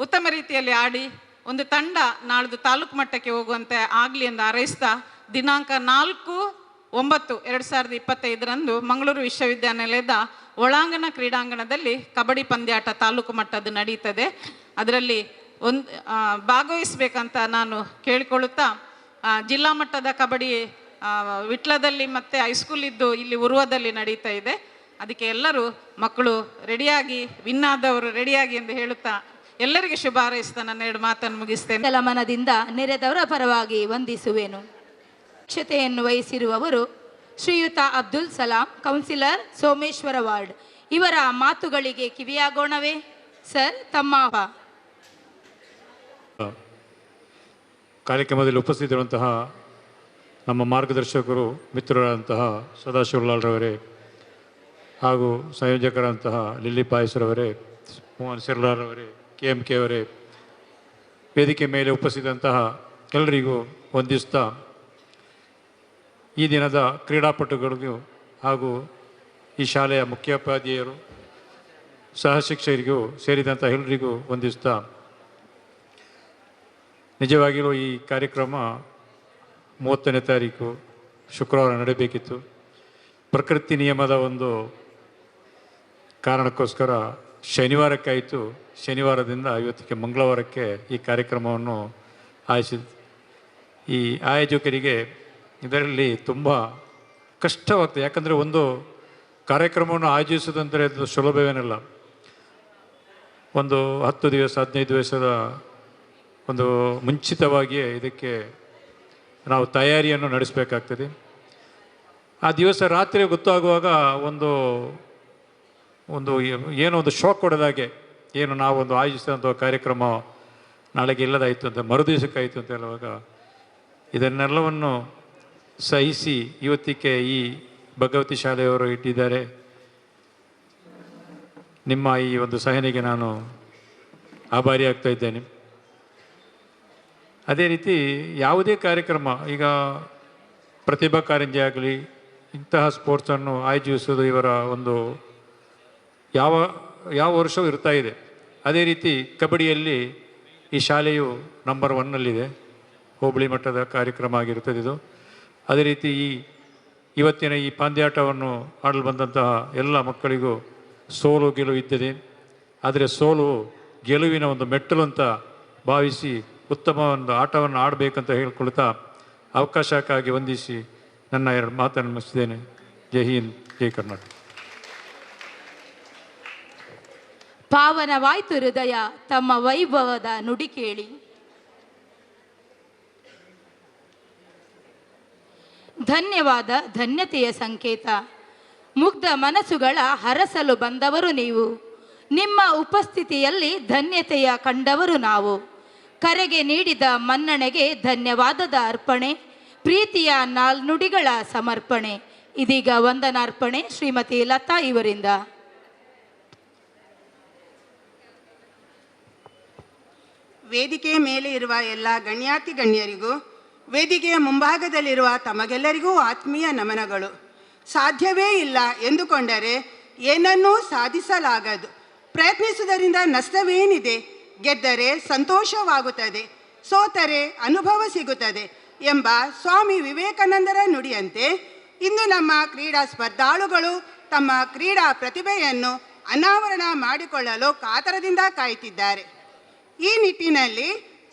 ಉತ್ತಮ ರೀತಿಯಲ್ಲಿ ಆಡಿ ಒಂದು ತಂಡ ನಾಳ್ದು ತಾಲೂಕು ಮಟ್ಟಕ್ಕೆ ಹೋಗುವಂತೆ ಆಗಲಿ ಎಂದು ಹಾರೈಸ್ತಾ, ದಿನಾಂಕ 4/9/2025 ಮಂಗಳೂರು ವಿಶ್ವವಿದ್ಯಾನಿಲಯದ ಒಳಾಂಗಣ ಕ್ರೀಡಾಂಗಣದಲ್ಲಿ ಕಬಡ್ಡಿ ಪಂದ್ಯಾಟ ತಾಲೂಕು ಮಟ್ಟದ್ದು ನಡೀತದೆ. ಅದರಲ್ಲಿ ಭಾಗವಹಿಸಬೇಕಂತ ನಾನು ಕೇಳಿಕೊಳ್ಳುತ್ತಾ, ಜಿಲ್ಲಾ ಮಟ್ಟದ ಕಬಡ್ಡಿ ವಿಟ್ಲದಲ್ಲಿ ಮತ್ತು ಹೈಸ್ಕೂಲ್ ಇದ್ದು ಇಲ್ಲಿ ಉರುವದಲ್ಲಿ ನಡೀತಾ ಇದೆ. ಅದಕ್ಕೆ ಎಲ್ಲರೂ ಮಕ್ಕಳು ರೆಡಿಯಾಗಿ, ವಿನ್ನಾದವರು ರೆಡಿಯಾಗಿ ಎಂದು ಹೇಳುತ್ತಾ ಎಲ್ಲರಿಗೆ ಶುಭ ಹಾರೈಸ್ತಾ ನನ್ನ 2 ಮಾತನ್ನು ಮುಗಿಸ್ತೇನೆ. ಕೆಲ ಮನದಿಂದ ನೆರೆದವರ ಪರವಾಗಿ ವಂದಿಸುವೆನು. ಅಧ್ಯಕ್ಷತೆಯನ್ನು ವಹಿಸಿರುವವರು ಶ್ರೀಯುತ ಅಬ್ದುಲ್ ಸಲಾಂ, ಕೌನ್ಸಿಲರ್ ಸೋಮೇಶ್ವರ ವಾರ್ಡ್. ಇವರ ಮಾತುಗಳಿಗೆ ಕಿವಿಯಾಗೋಣವೇ? ಸರ್, ತಮ್ಮ ಕಾರ್ಯಕ್ರಮದಲ್ಲಿ ಉಪಸ್ಥಿತಿರುವಂತಹ ನಮ್ಮ ಮಾರ್ಗದರ್ಶಕರು ಮಿತ್ರರಾದಂತಹ ಸದಾಶಿವಲಾಲ್ರವರೇ ಹಾಗೂ ಸಂಯೋಜಕರಂತಹ ಲಿಲ್ಲಿ ಪಾಯಸರವರೇ, ಮೋಹನ್ ಸಿರ್ಲಾರವರೇ, KMK ಅವರೇ, ವೇದಿಕೆ ಮೇಲೆ ಉಪಸ್ಥಿತಂತಹ ಎಲ್ಲರಿಗೂ ವಂದಿಸ್ತಾ, ಈ ದಿನದ ಕ್ರೀಡಾಪಟುಗಳಿಗೂ ಹಾಗೂ ಈ ಶಾಲೆಯ ಮುಖ್ಯೋಪಾಧ್ಯಾಯರು, ಸಹ ಶಿಕ್ಷಕರಿಗೂ ಸೇರಿದಂಥ ಎಲ್ಲರಿಗೂ ವಂದಿಸ್ತಾ, ನಿಜವಾಗಿಯೂ ಈ ಕಾರ್ಯಕ್ರಮ 30ನೇ ತಾರೀಕು ಶುಕ್ರವಾರ ನಡೆಯಬೇಕಿತ್ತು. ಪ್ರಕೃತಿ ನಿಯಮದ ಒಂದು ಕಾರಣಕ್ಕೋಸ್ಕರ ಶನಿವಾರಕ್ಕಾಯಿತು. ಶನಿವಾರದಿಂದ ಇವತ್ತಿಗೆ ಮಂಗಳವಾರಕ್ಕೆ ಈ ಕಾರ್ಯಕ್ರಮವನ್ನು ಆಯೋಜಿಸಿದ ಈ ಆಯೋಜಕರಿಗೆ ಇದರಲ್ಲಿ ತುಂಬ ಕಷ್ಟವಾಗ್ತದೆ. ಯಾಕಂದರೆ ಒಂದು ಕಾರ್ಯಕ್ರಮವನ್ನು ಆಯೋಜಿಸೋದಂದರೆ ಅದು ಸುಲಭವೇನಲ್ಲ. ಒಂದು 10 ದಿವಸ 15 ದಿವಸದ ಒಂದು ಮುಂಚಿತವಾಗಿಯೇ ಇದಕ್ಕೆ ನಾವು ತಯಾರಿಯನ್ನು ನಡೆಸಬೇಕಾಗ್ತದೆ. ಆ ದಿವಸ ರಾತ್ರಿ ಗೊತ್ತಾಗುವಾಗ ಒಂದು ಏನೋ ಒಂದು ಶಾಕ್ ಕೊಡೋದಾಗೆ, ಏನು ನಾವೊಂದು ಆಯೋಜಿಸಿದಂಥ ಕಾರ್ಯಕ್ರಮ ನಾಳೆಗೆ ಇಲ್ಲದಾಯಿತು ಅಂತ, ಮರುದಿವಸಕ್ಕಾಯಿತು ಅಂತ ಹೇಳುವಾಗ ಇದನ್ನೆಲ್ಲವನ್ನು ಸಹಿಸಿ ಇವತ್ತಿಗೆ ಈ ಭಗವತಿ ಶಾಲೆಯವರು ಇಟ್ಟಿದ್ದಾರೆ. ನಿಮ್ಮ ಈ ಒಂದು ಸಹನೆಗೆ ನಾನು ಆಭಾರಿ ಆಗ್ತಾ ಇದ್ದೇನೆ. ಅದೇ ರೀತಿ ಯಾವುದೇ ಕಾರ್ಯಕ್ರಮ, ಈಗ ಪ್ರತಿಭಾ ಕಾರಂಜಿ ಆಗಲಿ, ಇಂತಹ ಸ್ಪೋರ್ಟ್ಸನ್ನು ಆಯೋಜಿಸುವುದು ಇವರ ಒಂದು ಯಾವ ವರ್ಷವೂ ಇರ್ತಾ ಇದೆ. ಅದೇ ರೀತಿ ಕಬಡ್ಡಿಯಲ್ಲಿ ಈ ಶಾಲೆಯು ನಂಬರ್ 1ನಲ್ಲಿದೆ. ಹೋಬಳಿ ಮಟ್ಟದ ಕಾರ್ಯಕ್ರಮ ಆಗಿರುತ್ತದೆ ಇದು. ಅದೇ ರೀತಿ ಇವತ್ತಿನ ಈ ಪಂದ್ಯಾಟವನ್ನು ಆಡಲು ಬಂದಂತಹ ಎಲ್ಲ ಮಕ್ಕಳಿಗೂ ಸೋಲು ಗೆಲುವು ಇದ್ದದೆ. ಆದರೆ ಸೋಲು ಗೆಲುವಿನ ಒಂದು ಮೆಟ್ಟಲು ಅಂತ ಭಾವಿಸಿ ಉತ್ತಮ ಒಂದು ಆಟವನ್ನು ಆಡಬೇಕಂತ ಹೇಳ್ಕೊಳ್ತಾ, ಅವಕಾಶಕ್ಕಾಗಿ ವಂದಿಸಿ ನನ್ನ 2 ಮಾತನ್ನು ಮುಗಿಸಿದ್ದೇನೆ. ಜೈ ಹಿಂದ್, ಜೈ ಕರ್ನಾಟಕ. ಪಾವನವಾಯ್ತು ಹೃದಯ ತಮ್ಮ ವೈಭವದ ನುಡಿ ಕೇಳಿ. ಧನ್ಯವಾದ ಧನ್ಯತೆಯ ಸಂಕೇತ. ಮುಗ್ಧ ಮನಸ್ಸುಗಳ ಹರಸಲು ಬಂದವರು ನೀವು. ನಿಮ್ಮ ಉಪಸ್ಥಿತಿಯಲ್ಲಿ ಧನ್ಯತೆಯ ಕಂಡವರು ನಾವು. ಕರೆಗೆ ನೀಡಿದ ಮನ್ನಣೆಗೆ ಧನ್ಯವಾದದ ಅರ್ಪಣೆ, ಪ್ರೀತಿಯ ನಾಲ್ನುಡಿಗಳ ಸಮರ್ಪಣೆ. ಇದೀಗ ವಂದನಾರ್ಪಣೆ ಶ್ರೀಮತಿ ಲತಾ ಇವರಿಂದ. ವೇದಿಕೆ ಮೇಲೆ ಇರುವ ಎಲ್ಲ ಗಣ್ಯಾತಿ ಗಣ್ಯರಿಗೂ, ವೇದಿಕೆಯ ಮುಂಭಾಗದಲ್ಲಿರುವ ತಮಗೆಲ್ಲರಿಗೂ ಆತ್ಮೀಯ ನಮನಗಳು. ಸಾಧ್ಯವೇ ಇಲ್ಲ ಎಂದುಕೊಂಡರೆ ಏನನ್ನೂ ಸಾಧಿಸಲಾಗದು. ಪ್ರಯತ್ನಿಸುವುದರಿಂದ ನಷ್ಟವೇನಿದೆ? ಗೆದ್ದರೆ ಸಂತೋಷವಾಗುತ್ತದೆ, ಸೋತರೆ ಅನುಭವ ಸಿಗುತ್ತದೆ ಎಂಬ ಸ್ವಾಮಿ ವಿವೇಕಾನಂದರ ನುಡಿಯಂತೆ ಇಂದು ನಮ್ಮ ಕ್ರೀಡಾ ಸ್ಪರ್ಧಾಳುಗಳು ತಮ್ಮ ಕ್ರೀಡಾ ಪ್ರತಿಭೆಯನ್ನು ಅನಾವರಣ ಮಾಡಿಕೊಳ್ಳಲು ಕಾತರದಿಂದ ಕಾಯುತ್ತಿದ್ದಾರೆ. ಈ ನಿಟ್ಟಿನಲ್ಲಿ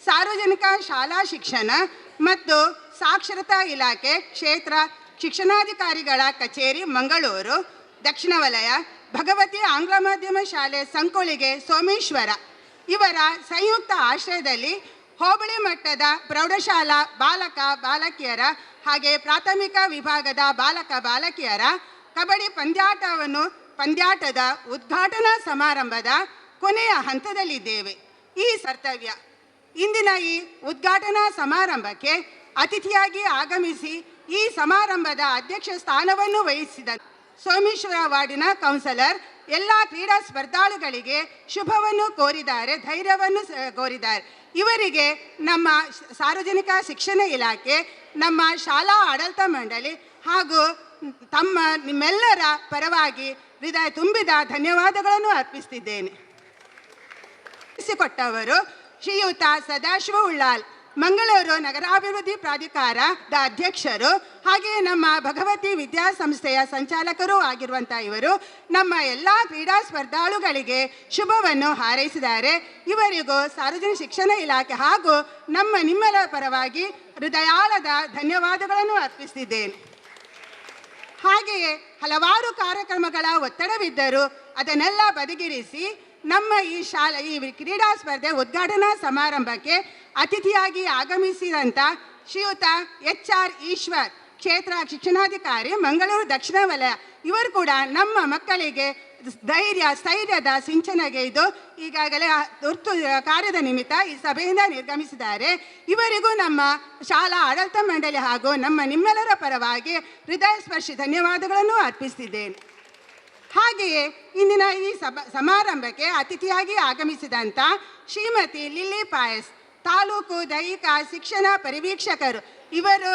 ಸಾರ್ವಜನಿಕ ಶಾಲಾ ಶಿಕ್ಷಣ ಮತ್ತು ಸಾಕ್ಷರತಾ ಇಲಾಖೆ ಕ್ಷೇತ್ರ ಶಿಕ್ಷಣಾಧಿಕಾರಿಗಳ ಕಚೇರಿ ಮಂಗಳೂರು ದಕ್ಷಿಣ ವಲಯ, ಭಗವತಿ ಆಂಗ್ಲ ಮಾಧ್ಯಮ ಶಾಲೆ ಸಂಕೊಳಿಗೆ ಸೋಮೇಶ್ವರ ಇವರ ಸಂಯುಕ್ತ ಆಶ್ರಯದಲ್ಲಿ ಹೋಬಳಿ ಮಟ್ಟದ ಪ್ರೌಢಶಾಲಾ ಬಾಲಕ ಬಾಲಕಿಯರ ಹಾಗೆ ಪ್ರಾಥಮಿಕ ವಿಭಾಗದ ಬಾಲಕ ಬಾಲಕಿಯರ ಕಬಡ್ಡಿ ಪಂದ್ಯಾಟದ ಉದ್ಘಾಟನಾ ಸಮಾರಂಭದ ಕೊನೆಯ ಹಂತದಲ್ಲಿದ್ದೇವೆ. ಈ ಕರ್ತವ್ಯ ಇಂದಿನ ಈ ಉದ್ಘಾಟನಾ ಸಮಾರಂಭಕ್ಕೆ ಅತಿಥಿಯಾಗಿ ಆಗಮಿಸಿ ಈ ಸಮಾರಂಭದ ಅಧ್ಯಕ್ಷ ಸ್ಥಾನವನ್ನು ವಹಿಸಿದ ಸೋಮೇಶ್ವರ ವಾರ್ಡಿನ ಕೌನ್ಸಿಲರ್ ಎಲ್ಲ ಕ್ರೀಡಾ ಸ್ಪರ್ಧಾಳುಗಳಿಗೆ ಶುಭವನ್ನು ಕೋರಿದ್ದಾರೆ, ಧೈರ್ಯವನ್ನು ಕೋರಿದ್ದಾರೆ. ಇವರಿಗೆ ನಮ್ಮ ಸಾರ್ವಜನಿಕ ಶಿಕ್ಷಣ ಇಲಾಖೆ, ನಮ್ಮ ಶಾಲಾ ಆಡಳಿತ ಮಂಡಳಿ ಹಾಗೂ ನಿಮ್ಮೆಲ್ಲರ ಪರವಾಗಿ ಹೃದಯ ತುಂಬಿದ ಧನ್ಯವಾದಗಳನ್ನು ಅರ್ಪಿಸುತ್ತಿದ್ದೇನೆ. ಕೊಟ್ಟವರು ಶ್ರೀಯುತ ಸದಾಶಿವ ಉಳ್ಳಾಲ್, ಮಂಗಳೂರು ನಗರಾಭಿವೃದ್ಧಿ ಪ್ರಾಧಿಕಾರದ ಅಧ್ಯಕ್ಷರು, ಹಾಗೆಯೇ ನಮ್ಮ ಭಗವತಿ ವಿದ್ಯಾಸಂಸ್ಥೆಯ ಸಂಚಾಲಕರೂ ಆಗಿರುವಂಥ ಇವರು ನಮ್ಮ ಎಲ್ಲ ಕ್ರೀಡಾ ಸ್ಪರ್ಧಾಳುಗಳಿಗೆ ಶುಭವನ್ನು ಹಾರೈಸಿದ್ದಾರೆ. ಇವರಿಗೂ ಸಾರ್ವಜನಿಕ ಶಿಕ್ಷಣ ಇಲಾಖೆ ಹಾಗೂ ನಿಮ್ಮೆಲ್ಲರ ಪರವಾಗಿ ಹೃದಯಾಳದ ಧನ್ಯವಾದಗಳನ್ನು ಅರ್ಪಿಸುತ್ತಿದ್ದೇನೆ. ಹಾಗೆಯೇ ಹಲವಾರು ಕಾರ್ಯಕ್ರಮಗಳ ಒತ್ತಡವಿದ್ದರೂ ಅದನ್ನೆಲ್ಲ ಬದಿಗಿರಿಸಿ ನಮ್ಮ ಈ ಕ್ರೀಡಾ ಸ್ಪರ್ಧೆ ಉದ್ಘಾಟನಾ ಸಮಾರಂಭಕ್ಕೆ ಅತಿಥಿಯಾಗಿ ಆಗಮಿಸಿದಂಥ ಶ್ರೀಯುತ HR ಈಶ್ವರ್, ಕ್ಷೇತ್ರ ಶಿಕ್ಷಣಾಧಿಕಾರಿ ಮಂಗಳೂರು ದಕ್ಷಿಣ ವಲಯ, ಇವರು ಕೂಡ ನಮ್ಮ ಮಕ್ಕಳಿಗೆ ಸ್ಥೈರ್ಯದ ಸಿಂಚನಗೈದು ಈಗಾಗಲೇ ತುರ್ತು ಕಾರ್ಯದ ನಿಮಿತ್ತ ಈ ಸಭೆಯಿಂದ ನಿರ್ಗಮಿಸಿದ್ದಾರೆ. ಇವರಿಗೂ ನಮ್ಮ ಶಾಲಾ ಆಡಳಿತ ಮಂಡಳಿ ಹಾಗೂ ನಿಮ್ಮೆಲ್ಲರ ಪರವಾಗಿ ಹೃದಯ ಸ್ಪರ್ಶಿ ಧನ್ಯವಾದಗಳನ್ನು ಅರ್ಪಿಸುತ್ತಿದ್ದೇನೆ. ಹಾಗೆಯೇ ಇಂದಿನ ಈ ಸಮಾರಂಭಕ್ಕೆ ಅತಿಥಿಯಾಗಿ ಆಗಮಿಸಿದಂಥ ಶ್ರೀಮತಿ ಲಿಲ್ಲಿ ಪಾಯಸ್, ತಾಲೂಕು ದೈಹಿಕ ಶಿಕ್ಷಣ ಪರಿವೀಕ್ಷಕರು, ಇವರು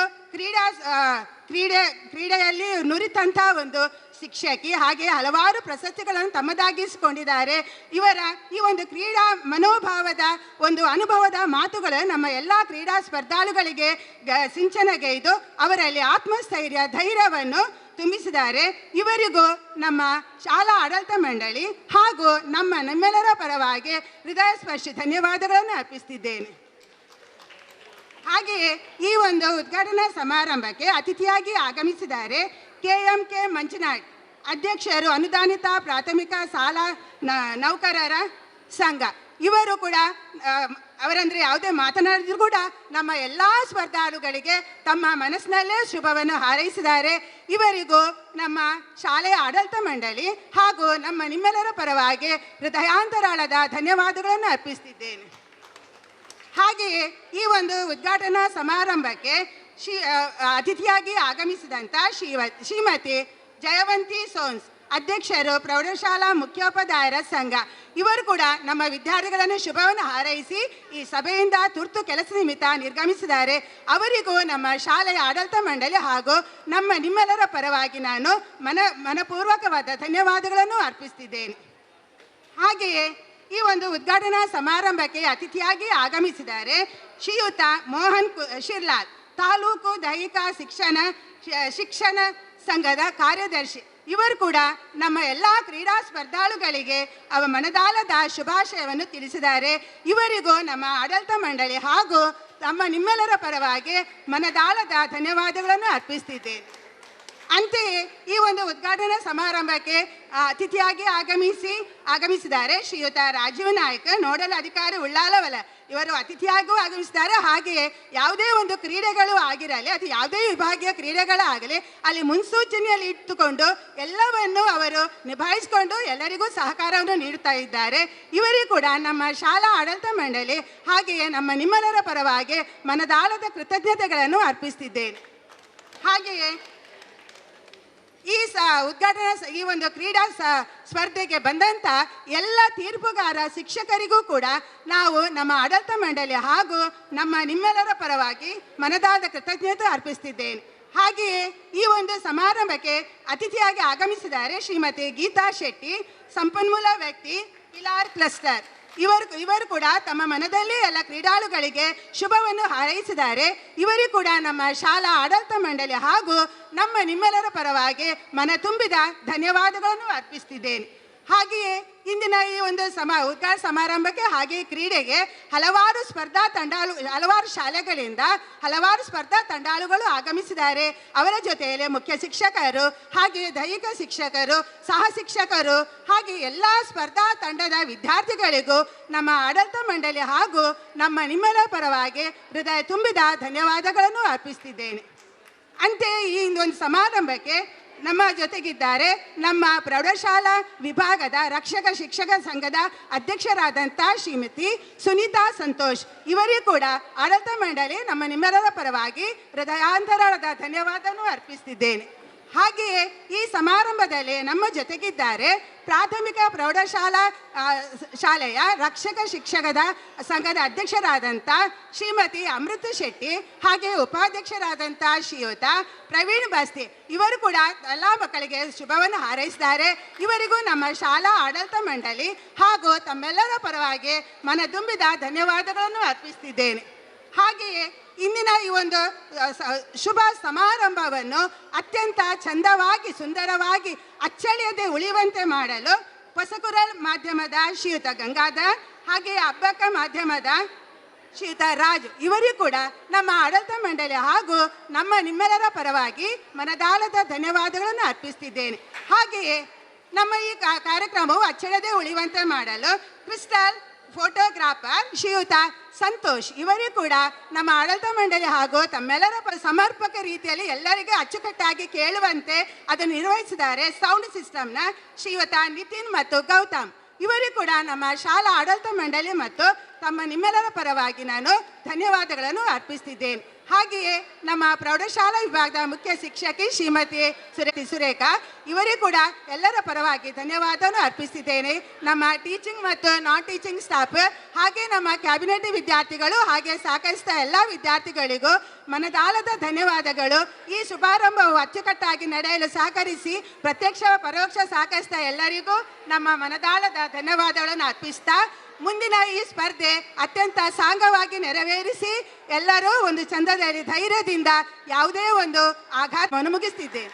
ಕ್ರೀಡೆಯಲ್ಲಿ ನುರಿತಂಥ ಒಂದು ಶಿಕ್ಷಕಿ, ಹಾಗೆ ಹಲವಾರು ಪ್ರಶಸ್ತಿಗಳನ್ನು ತಮ್ಮದಾಗಿಸಿಕೊಂಡಿದ್ದಾರೆ. ಇವರ ಈ ಒಂದು ಕ್ರೀಡಾ ಮನೋಭಾವದ ಒಂದು ಅನುಭವದ ಮಾತುಗಳು ನಮ್ಮ ಎಲ್ಲ ಕ್ರೀಡಾ ಸ್ಪರ್ಧಾಳುಗಳಿಗೆ ಸಿಂಚನಗೈದು ಅವರಲ್ಲಿ ಆತ್ಮಸ್ಥೈರ್ಯ ಧೈರ್ಯವನ್ನು ತುಂಬಿಸಿದ್ದಾರೆ. ಇವರಿಗೂ ನಮ್ಮ ಶಾಲಾ ಆಡಳಿತ ಮಂಡಳಿ ಹಾಗೂ ನಿಮ್ಮೆಲ್ಲರ ಪರವಾಗಿ ಹೃದಯ ಸ್ಪರ್ಶಿ ಧನ್ಯವಾದಗಳನ್ನು ಅರ್ಪಿಸುತ್ತಿದ್ದೇನೆ. ಹಾಗೆಯೇ ಈ ಒಂದು ಉದ್ಘಾಟನಾ ಸಮಾರಂಭಕ್ಕೆ ಅತಿಥಿಯಾಗಿ ಆಗಮಿಸಿದ್ದಾರೆ KMK ಮಂಜುನಾಥ್, ಅಧ್ಯಕ್ಷರು ಅನುದಾನಿತ ಪ್ರಾಥಮಿಕ ಶಾಲಾ ನೌಕರರ ಸಂಘ. ಇವರು ಕೂಡ ಅವರಂದರೆ ಯಾವುದೇ ಮಾತನಾಡಿದ್ರು ಕೂಡ ನಮ್ಮ ಎಲ್ಲ ಸ್ಪರ್ಧಾಳುಗಳಿಗೆ ತಮ್ಮ ಮನಸ್ಸಿನಲ್ಲೇ ಶುಭವನ್ನು ಹಾರೈಸಿದ್ದಾರೆ. ಇವರಿಗೂ ನಮ್ಮ ಶಾಲೆಯ ಆಡಳಿತ ಮಂಡಳಿ ಹಾಗೂ ನಿಮ್ಮೆಲ್ಲರ ಪರವಾಗಿ ಹೃದಯಾಂತರಾಳದ ಧನ್ಯವಾದಗಳನ್ನು ಅರ್ಪಿಸುತ್ತಿದ್ದೇನೆ. ಹಾಗೆಯೇ ಈ ಒಂದು ಉದ್ಘಾಟನಾ ಸಮಾರಂಭಕ್ಕೆ ಅತಿಥಿಯಾಗಿ ಆಗಮಿಸಿದಂಥ ಶ್ರೀಮತಿ ಜಯವಂತಿ ಸೋನ್ಸ್, ಅಧ್ಯಕ್ಷರು ಪ್ರೌಢಶಾಲಾ ಮುಖ್ಯೋಪಾಧ್ಯಾಯರ ಸಂಘ, ಇವರು ಕೂಡ ನಮ್ಮ ವಿದ್ಯಾರ್ಥಿಗಳನ್ನು ಶುಭವನ್ನು ಹಾರೈಸಿ ಈ ಸಭೆಯಿಂದ ತುರ್ತು ಕೆಲಸ ನಿಮಿತ್ತ ನಿರ್ಗಮಿಸಿದ್ದಾರೆ. ಅವರಿಗೂ ನಮ್ಮ ಶಾಲೆಯ ಆಡಳಿತ ಮಂಡಳಿ ಹಾಗೂ ನಿಮ್ಮೆಲ್ಲರ ಪರವಾಗಿ ನಾನು ಮನಪೂರ್ವಕವಾದ ಧನ್ಯವಾದಗಳನ್ನು ಅರ್ಪಿಸುತ್ತಿದ್ದೇನೆ. ಹಾಗೆಯೇ ಈ ಒಂದು ಉದ್ಘಾಟನಾ ಸಮಾರಂಭಕ್ಕೆ ಅತಿಥಿಯಾಗಿ ಆಗಮಿಸಿದ್ದಾರೆ ಶ್ರೀಯುತ ಮೋಹನ್ ಶಿರ್ಲಾಲ್, ತಾಲೂಕು ದೈಹಿಕ ಶಿಕ್ಷಣ ಸಂಘದ ಕಾರ್ಯದರ್ಶಿ. ಇವರು ಕೂಡ ನಮ್ಮ ಎಲ್ಲ ಕ್ರೀಡಾ ಸ್ಪರ್ಧಾಳುಗಳಿಗೆ ಮನದಾಳದ ಶುಭಾಶಯವನ್ನು ತಿಳಿಸಿದ್ದಾರೆ. ಇವರಿಗೂ ನಮ್ಮ ಆಡಳಿತ ಮಂಡಳಿ ಹಾಗೂ ನಿಮ್ಮೆಲ್ಲರ ಪರವಾಗಿ ಮನದಾಳದ ಧನ್ಯವಾದಗಳನ್ನು ಅರ್ಪಿಸ್ತಿದ್ದೇನೆ. ಅಂತೆಯೇ ಈ ಒಂದು ಉದ್ಘಾಟನಾ ಸಮಾರಂಭಕ್ಕೆ ಅತಿಥಿಯಾಗಿ ಆಗಮಿಸಿದ್ದಾರೆ ಶ್ರೀಯುತ ರಾಜೀವ್ ನಾಯ್ಕ, ನೋಡಲ್ ಅಧಿಕಾರಿ ಉಳ್ಳಾಲವಲ. ಇವರು ಅತಿಥಿಯಾಗೂ ಆಗಮಿಸಿದ್ದಾರೆ. ಹಾಗೆಯೇ ಯಾವುದೇ ಒಂದು ಕ್ರೀಡೆಗಳು ಆಗಿರಲಿ ಅಥವಾ ಯಾವುದೇ ವಿಭಾಗೀಯ ಕ್ರೀಡೆಗಳಾಗಲಿ ಅಲ್ಲಿ ಮುನ್ಸೂಚನೆಯಲ್ಲಿ ಇಟ್ಟುಕೊಂಡು ಎಲ್ಲವನ್ನು ಅವರು ನಿಭಾಯಿಸಿಕೊಂಡು ಎಲ್ಲರಿಗೂ ಸಹಕಾರವನ್ನು ನೀಡುತ್ತಾ ಇದ್ದಾರೆ. ಇವರಿಗೂ ಕೂಡ ನಮ್ಮ ಶಾಲಾ ಆಡಳಿತ ಮಂಡಳಿ ಹಾಗೆಯೇ ನಿಮ್ಮೆಲ್ಲರ ಪರವಾಗಿ ಮನದಾಳದ ಕೃತಜ್ಞತೆಗಳನ್ನು ಅರ್ಪಿಸ್ತಿದ್ದೇನೆ. ಹಾಗೆಯೇ ಈ ಒಂದು ಕ್ರೀಡಾ ಸ್ಪರ್ಧೆಗೆ ಬಂದಂಥ ಎಲ್ಲ ತೀರ್ಪುಗಾರ ಶಿಕ್ಷಕರಿಗೂ ಕೂಡ ನಾವು ನಮ್ಮ ಆಡಳಿತ ಮಂಡಳಿ ಹಾಗೂ ನಿಮ್ಮೆಲ್ಲರ ಪರವಾಗಿ ಮನದಾಳದ ಕೃತಜ್ಞತೆ ಅರ್ಪಿಸ್ತಿದ್ದೇನೆ. ಹಾಗೆಯೇ ಈ ಒಂದು ಸಮಾರಂಭಕ್ಕೆ ಅತಿಥಿಯಾಗಿ ಆಗಮಿಸಿದ್ದಾರೆ ಶ್ರೀಮತಿ ಗೀತಾ ಶೆಟ್ಟಿ, ಸಂಪನ್ಮೂಲ ವ್ಯಕ್ತಿ, ಪಿಲಾರ್ ಕ್ಲಸ್ಟರ್. ಇವರು ಕೂಡ ತಮ್ಮ ಮನದಲ್ಲಿ ಎಲ್ಲ ಕ್ರೀಡಾಳುಗಳಿಗೆ ಶುಭವನ್ನು ಹಾರೈಸಿದ್ದಾರೆ. ಇವರಿಗೂ ಕೂಡ ನಮ್ಮ ಶಾಲಾ ಆಡಳಿತ ಮಂಡಳಿ ಹಾಗೂ ನಿಮ್ಮೆಲ್ಲರ ಪರವಾಗಿ ಮನ ತುಂಬಿದ ಧನ್ಯವಾದಗಳನ್ನು ಅರ್ಪಿಸ್ತಿದ್ದೇನೆ. ಹಾಗೆಯೇ ಇಂದಿನ ಈ ಒಂದು ಉದ್ಘಾಟನಾ ಸಮಾರಂಭಕ್ಕೆ ಹಾಗೆ ಕ್ರೀಡೆಗೆ ಹಲವಾರು ಶಾಲೆಗಳಿಂದ ಹಲವಾರು ಸ್ಪರ್ಧಾ ತಂಡಾಳುಗಳು ಆಗಮಿಸಿದ್ದಾರೆ. ಅವರ ಜೊತೆಯಲ್ಲಿ ಮುಖ್ಯ ಶಿಕ್ಷಕರು ಹಾಗೆ ದೈಹಿಕ ಶಿಕ್ಷಕರು, ಸಹ ಶಿಕ್ಷಕರು ಹಾಗೆ ಎಲ್ಲ ಸ್ಪರ್ಧಾ ತಂಡದ ವಿದ್ಯಾರ್ಥಿಗಳಿಗೂ ನಮ್ಮ ಆಡಳಿತ ಮಂಡಳಿ ಹಾಗೂ ನಿಮ್ಮೆಲ್ಲರ ಪರವಾಗಿ ಹೃದಯ ತುಂಬಿದ ಧನ್ಯವಾದಗಳನ್ನು ಅರ್ಪಿಸ್ತಿದ್ದೇನೆ. ಅಂತೆಯೇ ಈ ಒಂದು ಸಮಾರಂಭಕ್ಕೆ ನಮ್ಮ ಜೊತೆಗಿದ್ದಾರೆ ಪ್ರೌಢಶಾಲಾ ವಿಭಾಗದ ರಕ್ಷಕ ಶಿಕ್ಷಕ ಸಂಘದ ಅಧ್ಯಕ್ಷರಾದಂಥ ಶ್ರೀಮತಿ ಸುನೀತಾ ಸಂತೋಷ್. ಇವರಿಗೂ ಕೂಡ ಆಡಳಿತ ಮಂಡಳಿ ನಿಮ್ಮೆಲ್ಲರ ಪರವಾಗಿ ಹೃದಯಾಂತರಾಳದ ಧನ್ಯವಾದವನ್ನು ಅರ್ಪಿಸ್ತಿದ್ದೇನೆ. ಹಾಗೆಯೇ ಈ ಸಮಾರಂಭದಲ್ಲಿ ನಮ್ಮ ಜೊತೆಗಿದ್ದಾರೆ ಪ್ರಾಥಮಿಕ ಪ್ರೌಢಶಾಲಾ ಶಾಲೆಯ ರಕ್ಷಕ ಶಿಕ್ಷಕದ ಸಂಘದ ಅಧ್ಯಕ್ಷರಾದಂಥ ಶ್ರೀಮತಿ ಅಮೃತ ಶೆಟ್ಟಿ ಹಾಗೆ ಉಪಾಧ್ಯಕ್ಷರಾದಂಥ ಶ್ರೀಯುತ ಪ್ರವೀಣ್ ಬಸ್ತಿ. ಇವರು ಕೂಡ ಎಲ್ಲ ಮಕ್ಕಳಿಗೆ ಶುಭವನ್ನು ಹಾರೈಸಿದ್ದಾರೆ. ಇವರಿಗೂ ನಮ್ಮ ಶಾಲಾ ಆಡಳಿತ ಮಂಡಳಿ ಹಾಗೂ ತಮ್ಮೆಲ್ಲರ ಪರವಾಗಿ ಮನ ತುಂಬಿದ ಧನ್ಯವಾದಗಳನ್ನು ಅರ್ಪಿಸ್ತಿದ್ದೇನೆ. ಹಾಗೆಯೇ ಇಂದಿನ ಈ ಒಂದು ಶುಭ ಸಮಾರಂಭವನ್ನು ಅತ್ಯಂತ ಚಂದವಾಗಿ ಸುಂದರವಾಗಿ ಅಚ್ಚಳಿಯದೆ ಉಳಿಯುವಂತೆ ಮಾಡಲು ಹೊಸಕುರಲ್ ಮಾಧ್ಯಮದ ಶ್ರೀಯುತ ಗಂಗಾಧರ್ ಹಾಗೆಯೇ ಅಬ್ಬಕ್ಕ ಮಾಧ್ಯಮದ ಶ್ರೀಯುತ ರಾಜು ಇವರಿಗೂ ಕೂಡ ನಮ್ಮ ಆಡಳಿತ ಮಂಡಳಿ ಹಾಗೂ ನಿಮ್ಮೆಲ್ಲರ ಪರವಾಗಿ ಮನದಾಳದ ಧನ್ಯವಾದಗಳನ್ನು ಅರ್ಪಿಸ್ತಿದ್ದೇನೆ. ಹಾಗೆಯೇ ಈ ಕಾರ್ಯಕ್ರಮವು ಅಚ್ಚಳಿಯದೆ ಉಳಿಯುವಂತೆ ಮಾಡಲು ಕ್ರಿಸ್ಟಲ್ ಫೋಟೋಗ್ರಾಫರ್ ಶ್ರೀಯುತ ಸಂತೋಷ್ ಇವರಿಗೂ ಕೂಡ ನಮ್ಮ ಆಡಳಿತ ಮಂಡಳಿ ಹಾಗೂ ತಮ್ಮೆಲ್ಲರ ಸಮರ್ಪಕ ರೀತಿಯಲ್ಲಿ ಎಲ್ಲರಿಗೂ ಅಚ್ಚುಕಟ್ಟಾಗಿ ಕೇಳುವಂತೆ ಅದನ್ನು ನಿರ್ವಹಿಸಿದ್ದಾರೆ ಸೌಂಡ್ ಸಿಸ್ಟಮ್ನ ಶ್ರೀಯುತ ನಿತಿನ್ ಮತ್ತು ಗೌತಮ್. ಇವರಿಗೂ ಕೂಡ ನಮ್ಮ ಶಾಲಾ ಆಡಳಿತ ಮಂಡಳಿ ಮತ್ತು ನಿಮ್ಮೆಲ್ಲರ ಪರವಾಗಿ ನಾನು ಧನ್ಯವಾದಗಳನ್ನು ಅರ್ಪಿಸ್ತಿದ್ದೇನೆ. ಹಾಗೆಯೇ ಪ್ರೌಢಶಾಲಾ ವಿಭಾಗದ ಮುಖ್ಯ ಶಿಕ್ಷಕಿ ಶ್ರೀಮತಿ ಸುರೇಖಾ ಇವರಿಗೂ ಕೂಡ ಎಲ್ಲರ ಪರವಾಗಿ ಧನ್ಯವಾದವನ್ನು ಅರ್ಪಿಸಿದ್ದೇನೆ. ಟೀಚಿಂಗ್ ಮತ್ತು ನಾನ್ ಟೀಚಿಂಗ್ ಸ್ಟಾಫ್ ಹಾಗೆ ಕ್ಯಾಬಿನೆಟ್ ವಿದ್ಯಾರ್ಥಿಗಳು ಹಾಗೆ ಸಹಕರಿಸಿದ ಎಲ್ಲ ವಿದ್ಯಾರ್ಥಿಗಳಿಗೂ ಮನದಾಳದ ಧನ್ಯವಾದಗಳು. ಈ ಶುಭಾರಂಭವು ಅಚ್ಚುಕಟ್ಟಾಗಿ ನಡೆಯಲು ಸಹಕರಿಸಿ ಪ್ರತ್ಯಕ್ಷ ಪರೋಕ್ಷ ಸಹಕರಿಸಿದ ಎಲ್ಲರಿಗೂ ಮನದಾಳದ ಧನ್ಯವಾದಗಳನ್ನು ಅರ್ಪಿಸ್ತಾ ಮುಂದಿನ ಈ ಸ್ಪರ್ಧೆ ಅತ್ಯಂತ ಸಾಂಗವಾಗಿ ನೆರವೇರಿಸಿ ಎಲ್ಲರೂ ಒಂದು ಚಂದದಲ್ಲಿ ಧೈರ್ಯದಿಂದ ಯಾವುದೇ ಒಂದು ಆಘಾತವನ್ನು ಮುಗಿಸ್ತಿದ್ದೇನೆ.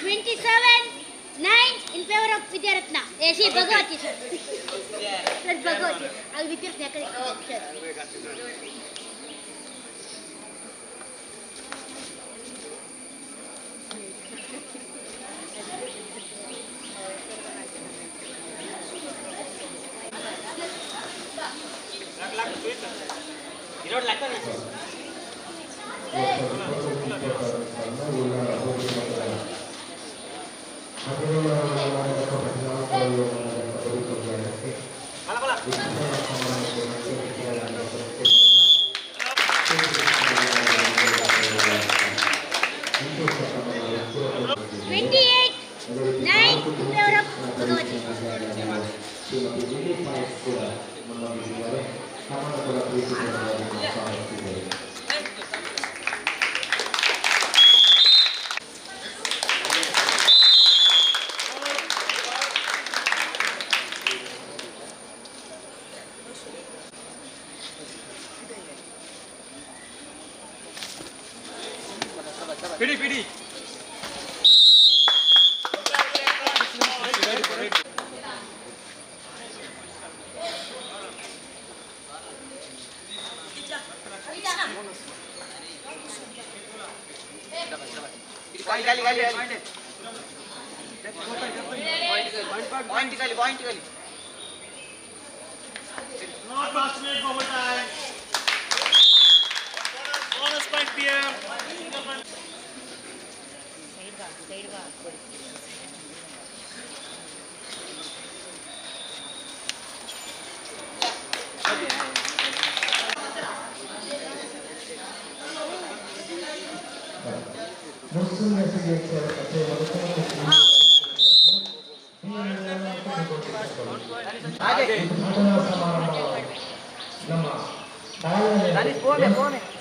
27-9 in favor of Vidyaratna. She Bhagavati, sir. Sir, Bhagavati. I'll be there.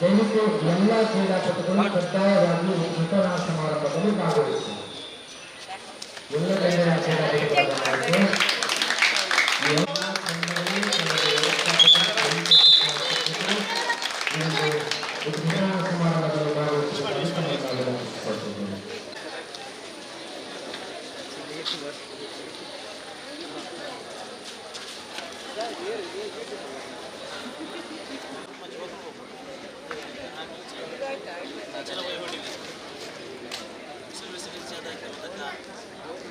ದಯವಿಟ್ಟು ಎಲ್ಲ ಕ್ರೀಡಾಪಟುಗಳು ಕಡ್ಡಾಯವಾಗಿ ವಿತರಣಾ ಸಮಾರಂಭದಲ್ಲಿ ಭಾಗವಹಿಸಿ. ಎಲ್ಲ ಕ್ರೀಡಾಪಟುಗಳು ಸಮಾರಂಭದಲ್ಲಿ ಭಾಗವಹಿಸುವುದಾಗಿ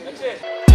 Gracias.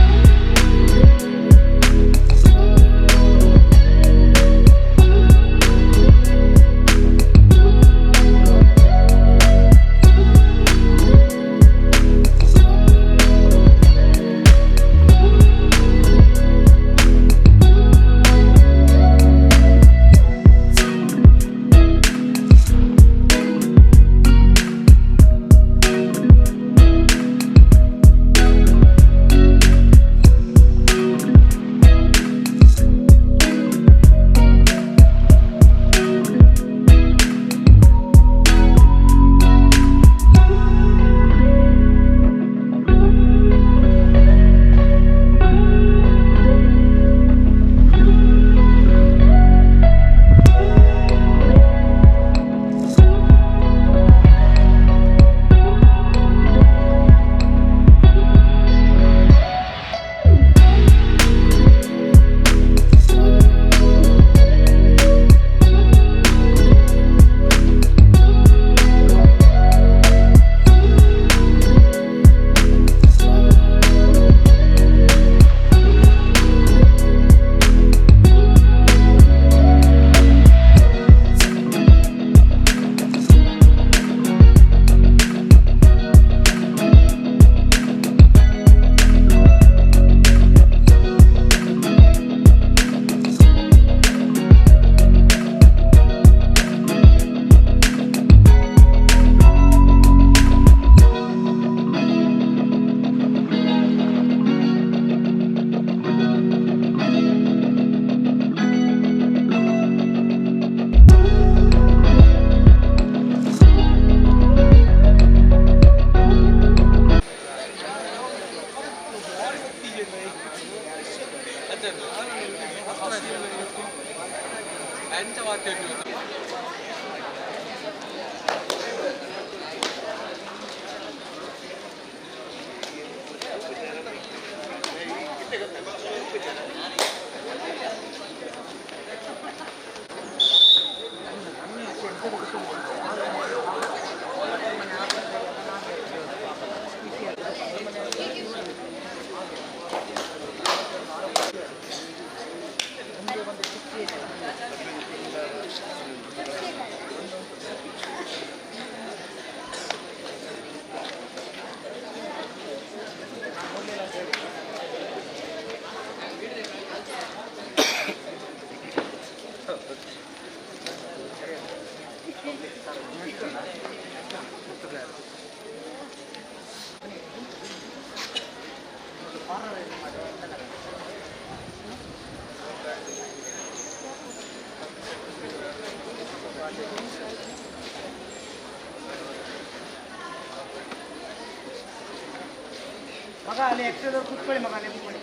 ಮಗ ಅಲ್ಲಿ ಎಕ್ಸ್ಟ್ರಾದವ್ರು ಕೂತ್ಕೊಳ್ಳಿ ಮಗ ಅಲ್ಲಿ ಕೂತ್ಕೊಳ್ಳಿ.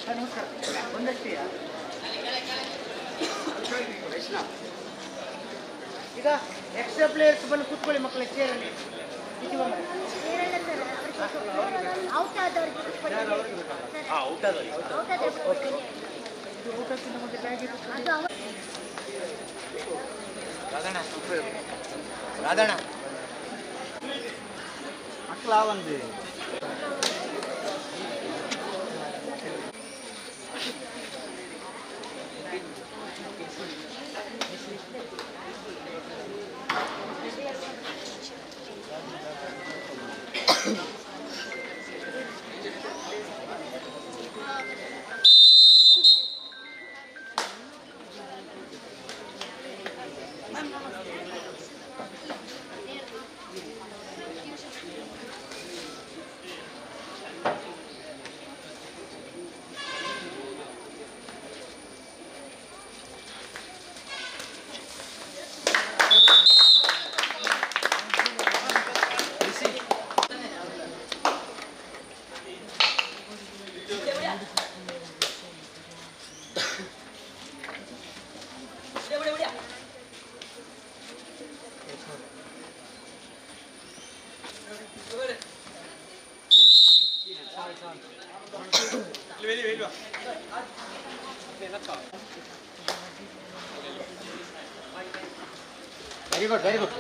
ಸರ್ ನಮಸ್ಕಾರ. ಒಂದಷ್ಟೇ ಈಗ ಎಕ್ಸ್ಟ್ರಾ ಪ್ಲೇಯರ್ಸ್ ಬಂದು ಕೂತ್ಕೊಳ್ಳಿ ಮಕ್ಕಳ ಚೇರಲ್ಲಿ. ಔಟ್ ಆದವ್ರಿಗೆ ಊಟಕ್ಕಿಂತ ಮುಂದೆ ಬ್ಯಾಗ್ ರಾಧಣ್ಣ ಮಕ್ಕಳ ಒಂದು ವೆರಿ ಗುಡ್ ವೆರಿ ಗುಡ್.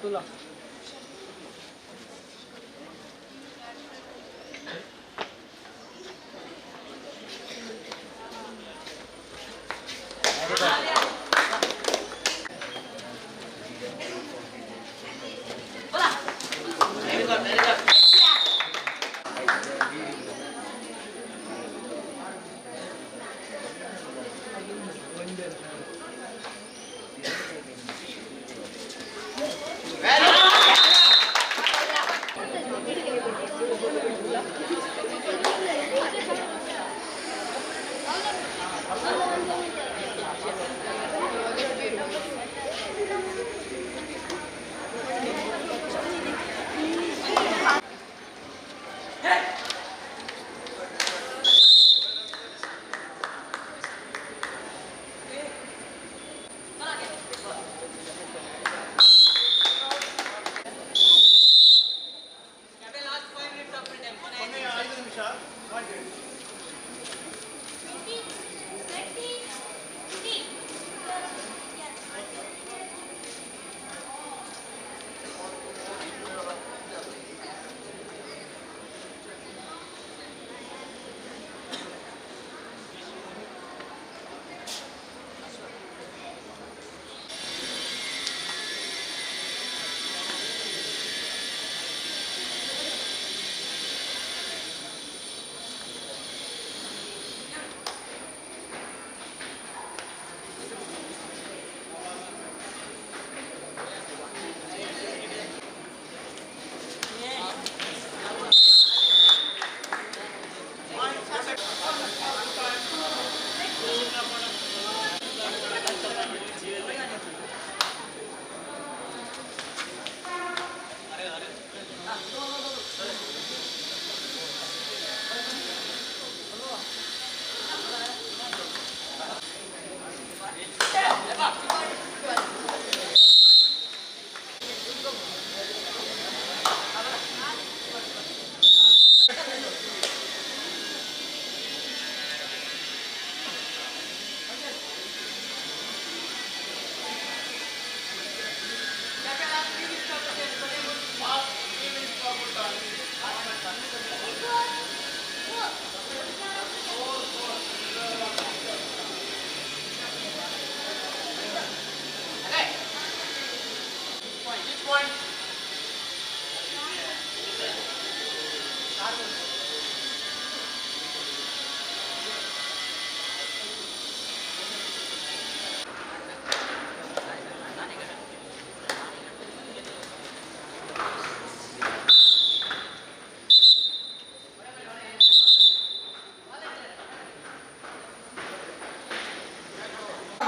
तुला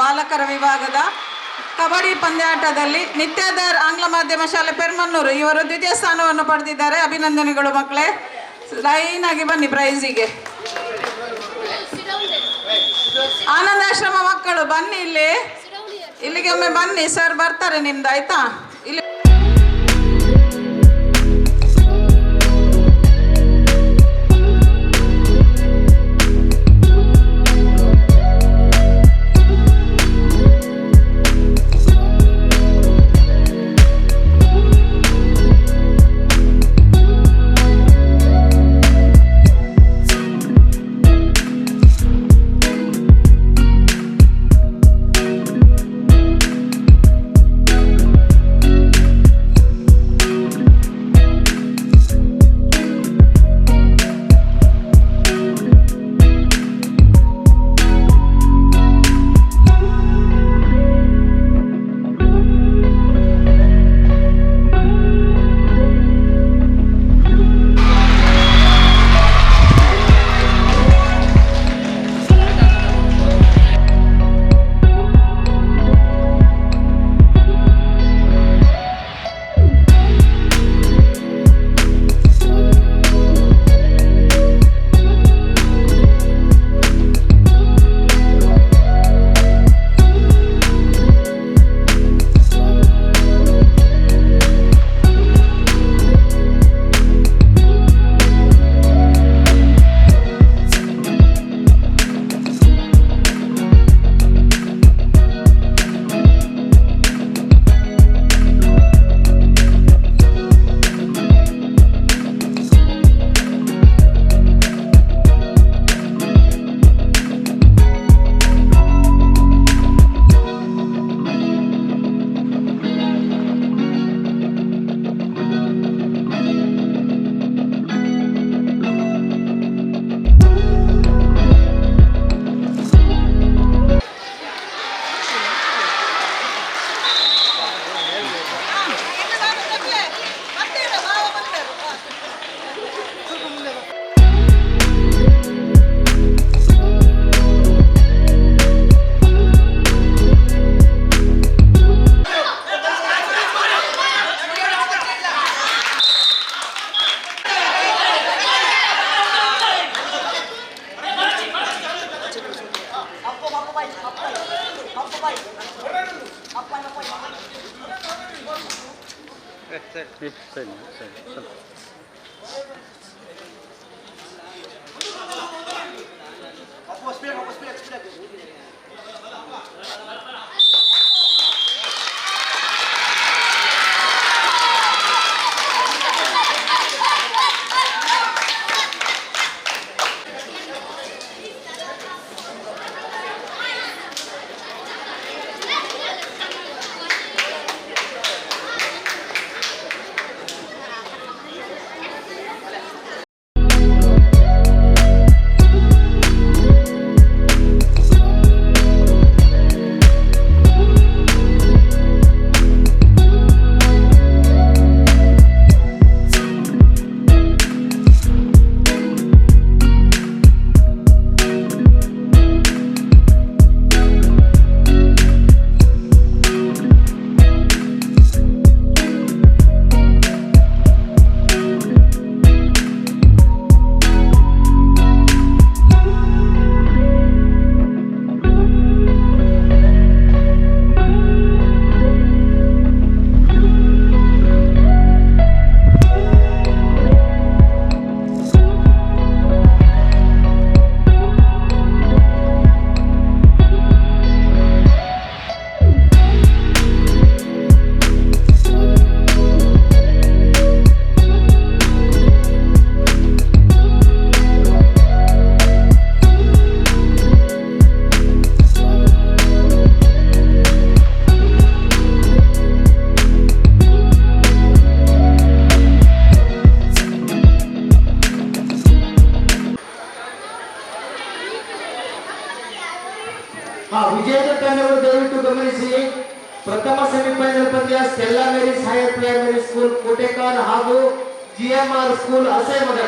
ಬಾಲಕರ ವಿಭಾಗದ ಕಬಡ್ಡಿ ಪಂದ್ಯಾಟದಲ್ಲಿ ನಿತ್ಯಾಧಾರ್ ಆಂಗ್ಲ ಮಾಧ್ಯಮ ಶಾಲೆ ಪೆರ್ಮನ್ನೂರು ಇವರು ದ್ವಿತೀಯ ಸ್ಥಾನವನ್ನು ಪಡೆದಿದ್ದಾರೆ. ಅಭಿನಂದನೆಗಳು ಮಕ್ಕಳೇ. ಲೈನ್ ಆಗಿ ಬನ್ನಿ ಪ್ರೈಸಿಗೆ. ಆನಂದಾಶ್ರಮ ಮಕ್ಕಳು ಬನ್ನಿ ಇಲ್ಲಿಗೆ ಒಮ್ಮೆ ಬನ್ನಿ, ಸರ್ ಬರ್ತಾರೆ ನಿಮ್ದು, ಆಯ್ತಾ? ಇಲ್ಲಿ ವಿಜೇತ ತಂಡಗಳು ದಯವಿಟ್ಟು ಗಮನಿಸಿ. ಪ್ರಥಮ ಸೆಮಿಫೈನಲ್ ಪಂದ್ಯ Stella Maris higher primary school Kotekar ಹಾಗೂ ಜಿಎಂಆರ್ ಸ್ಕೂಲ್ ಅಸೇಮದ.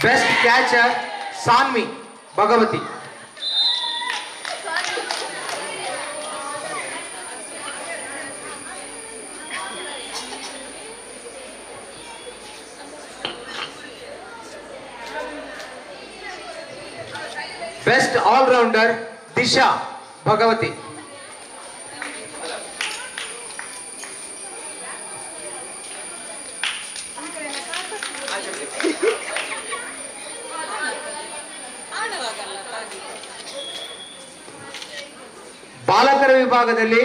Best catcher Sanvi Bhagavati. Best allrounder Disha Bhagavati. ಬಾಲಕರ ವಿಭಾಗದಲ್ಲಿ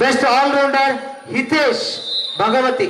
best allrounder Hitesh Bhagavati.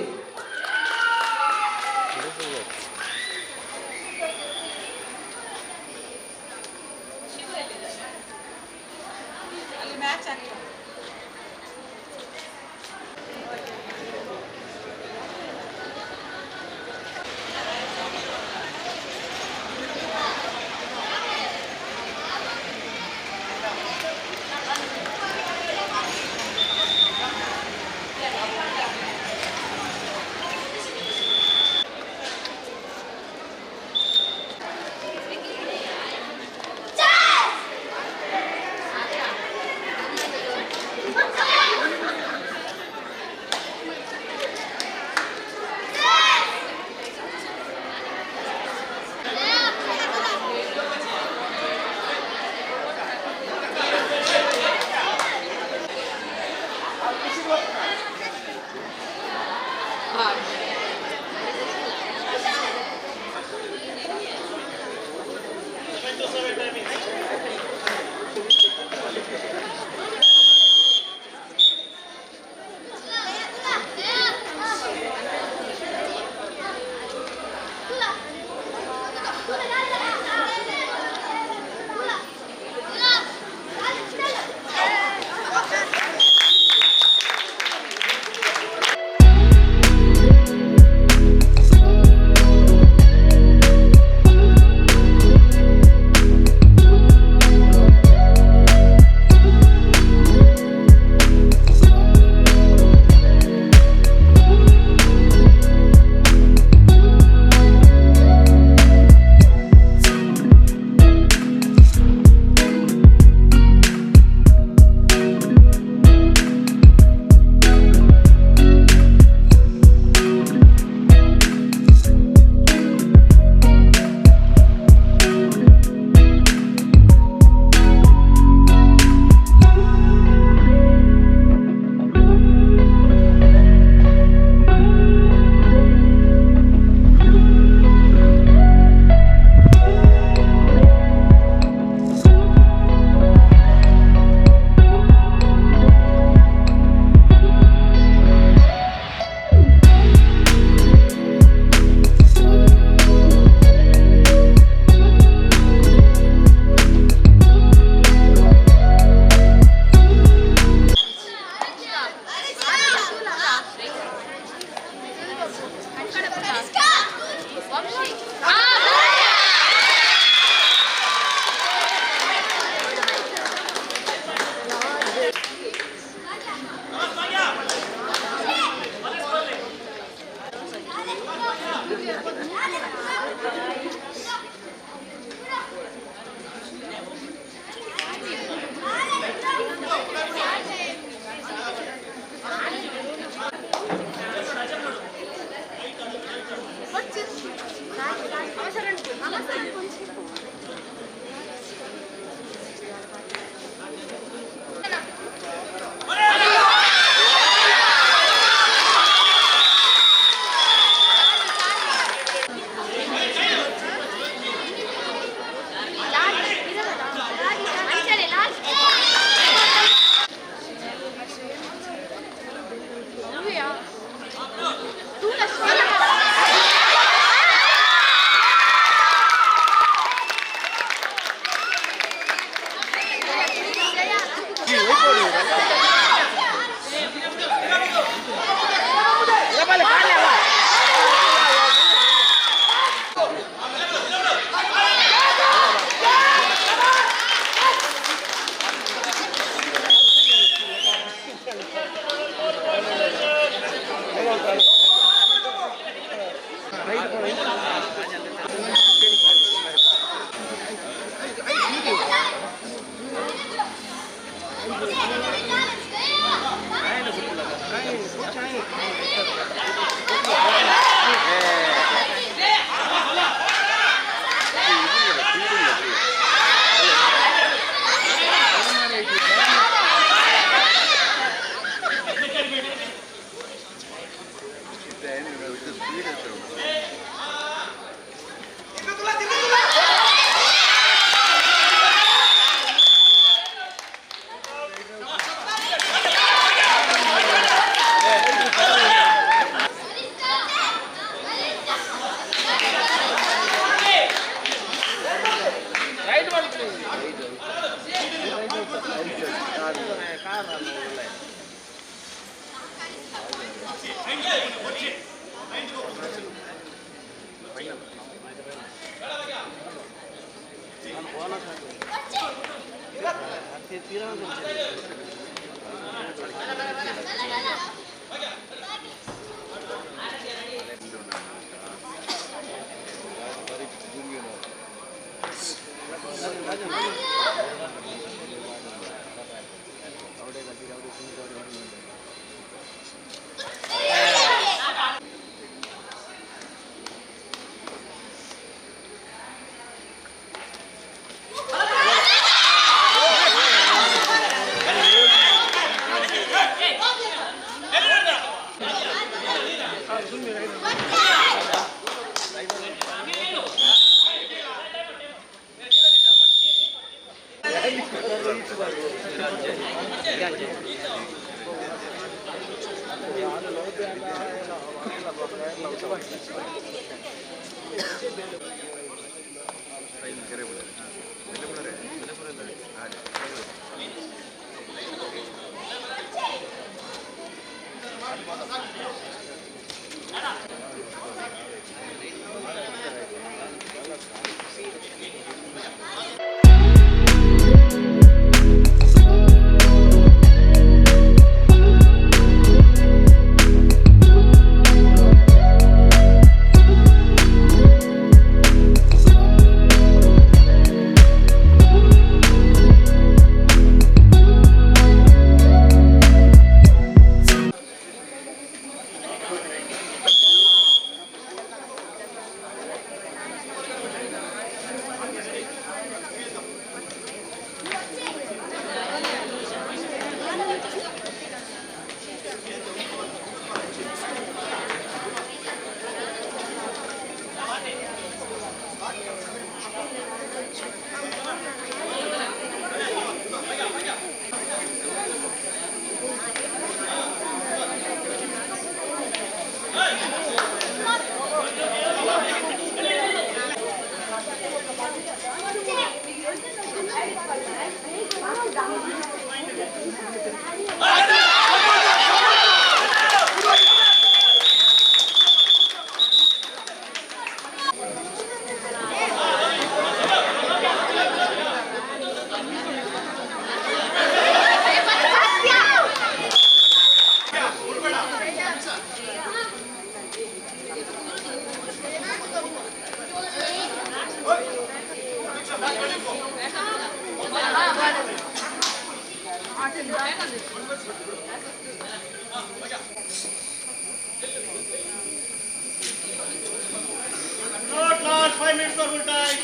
Not last 5 minutes of full time.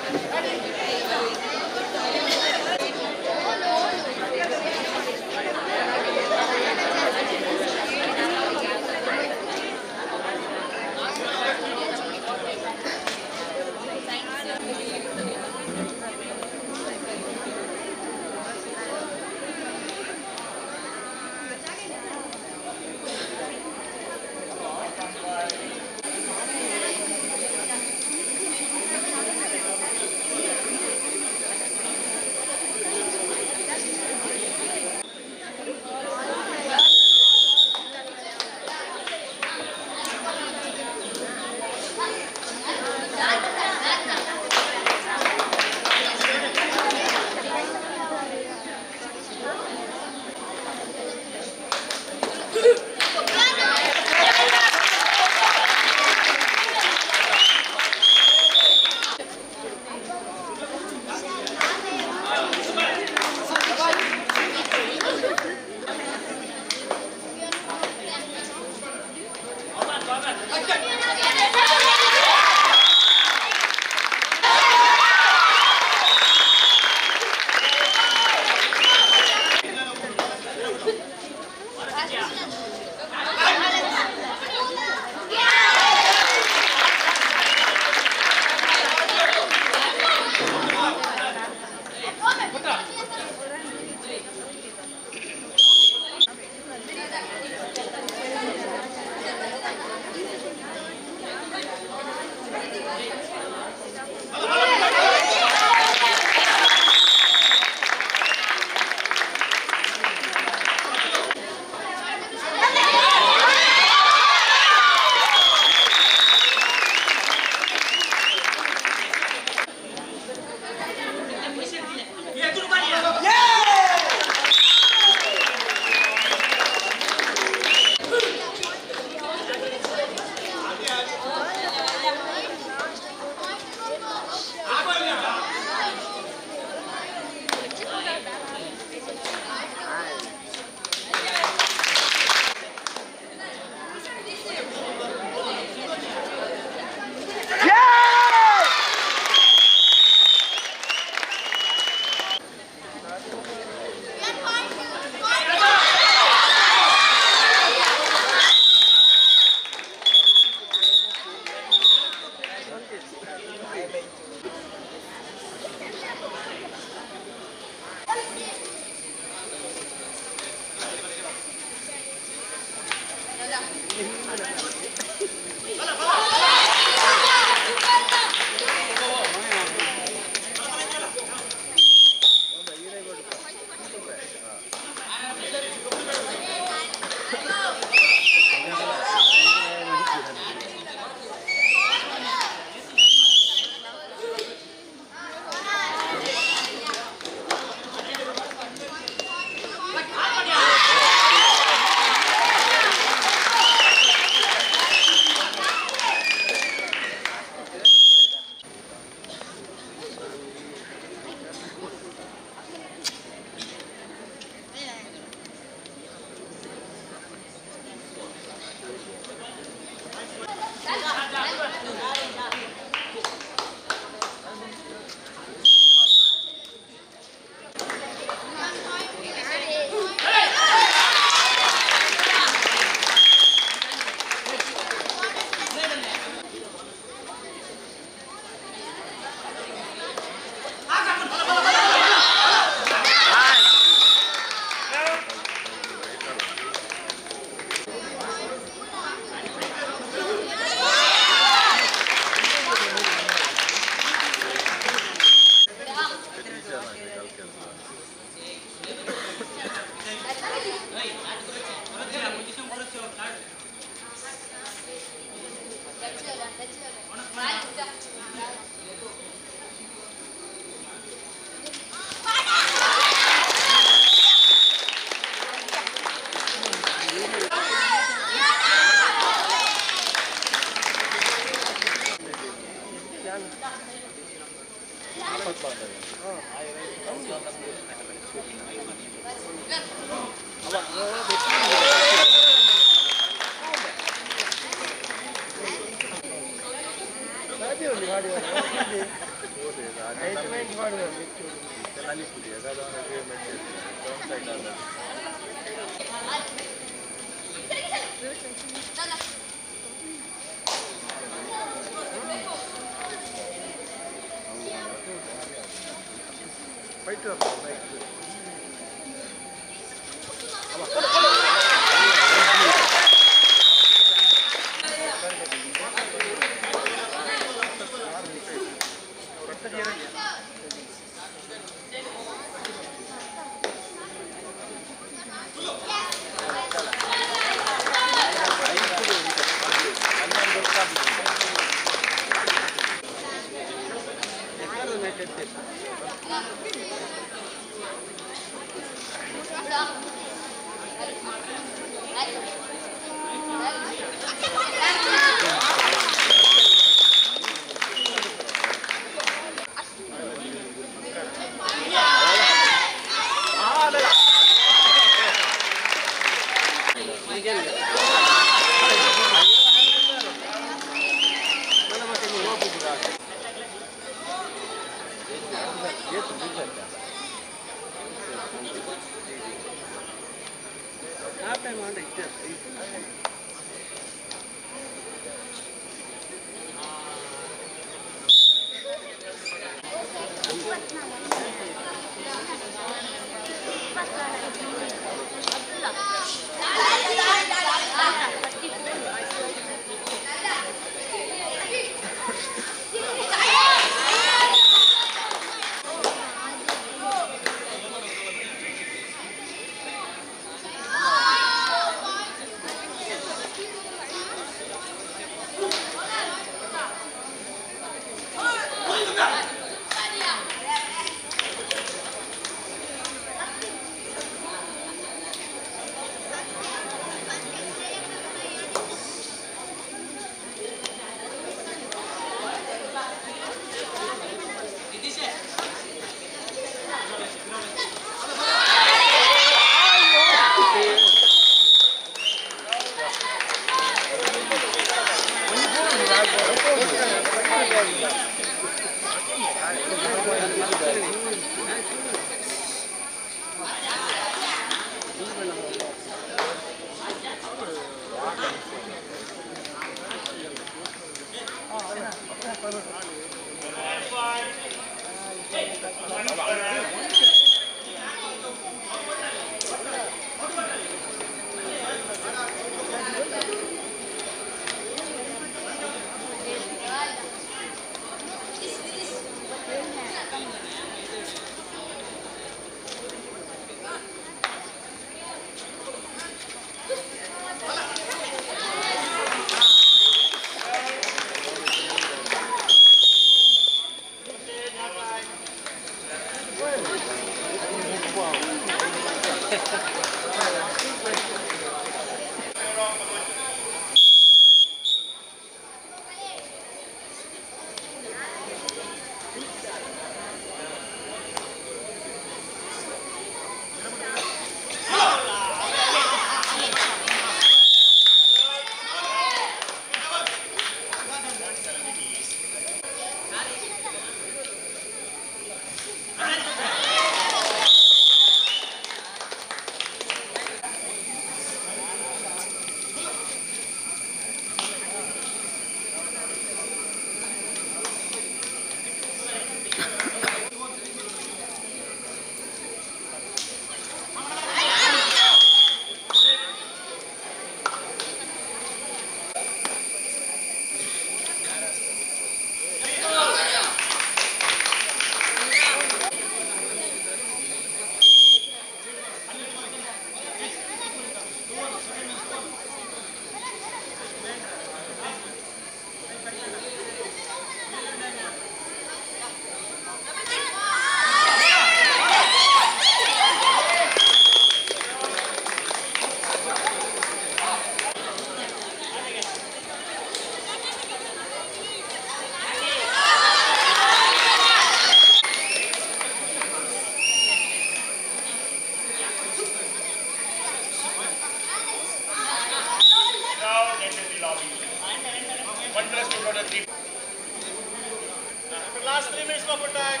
Last 3 minutes, Paputak.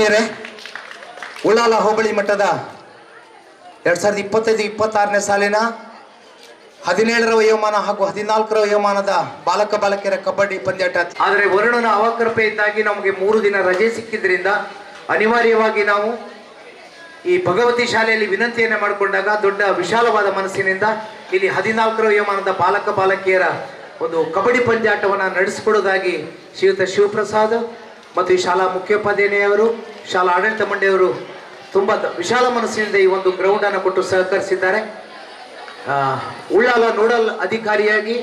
ಆತ್ಮೀಯರೇ, ಉಳ್ಳಾಲ ಹೋಬಳಿ ಮಟ್ಟದ 2025-26ನೇ ಸಾಲಿನ 17ರ ವಯೋಮಾನ ಹಾಗೂ 14ರ ವಯೋಮಾನದ ಬಾಲಕ ಬಾಲಕಿಯರ ಕಬಡ್ಡಿ ಪಂದ್ಯಾಟ. ಆದರೆ ವರುಣನ ಅವಕೃಪೆಯಿಂದಾಗಿ ನಮಗೆ 3 ದಿನ ರಜೆ ಸಿಕ್ಕಿದ್ರಿಂದ ಅನಿವಾರ್ಯವಾಗಿ ನಾವು ಈ ಭಗವತಿ ಶಾಲೆಯಲ್ಲಿ ವಿನಂತಿಯನ್ನು ಮಾಡಿಕೊಂಡಾಗ ದೊಡ್ಡ ವಿಶಾಲವಾದ ಮನಸ್ಸಿನಿಂದ ಇಲ್ಲಿ 14ರ ವಯೋಮಾನದ ಬಾಲಕ ಬಾಲಕಿಯರ ಒಂದು ಕಬಡ್ಡಿ ಪಂದ್ಯಾಟವನ್ನು ನಡೆಸಿಕೊಡೋದಾಗಿ ಶ್ರೀಯುತ ಶಿವಪ್ರಸಾದ್ ಮತ್ತು ಈ ಶಾಲಾ ಮುಖ್ಯೋಪಾಧ್ಯಾಯರು, ಶಾಲಾ ಆಡಳಿತ ಮಂಡಳಿಯವರು ತುಂಬ ವಿಶಾಲ ಮನಸ್ಸಿನಿಂದ ಈ ಒಂದು ಗ್ರೌಂಡನ್ನು ಕೊಟ್ಟು ಸಹಕರಿಸಿದ್ದಾರೆ. ಉಳ್ಳಾಲ ನೋಡಲ್ ಅಧಿಕಾರಿಯಾಗಿ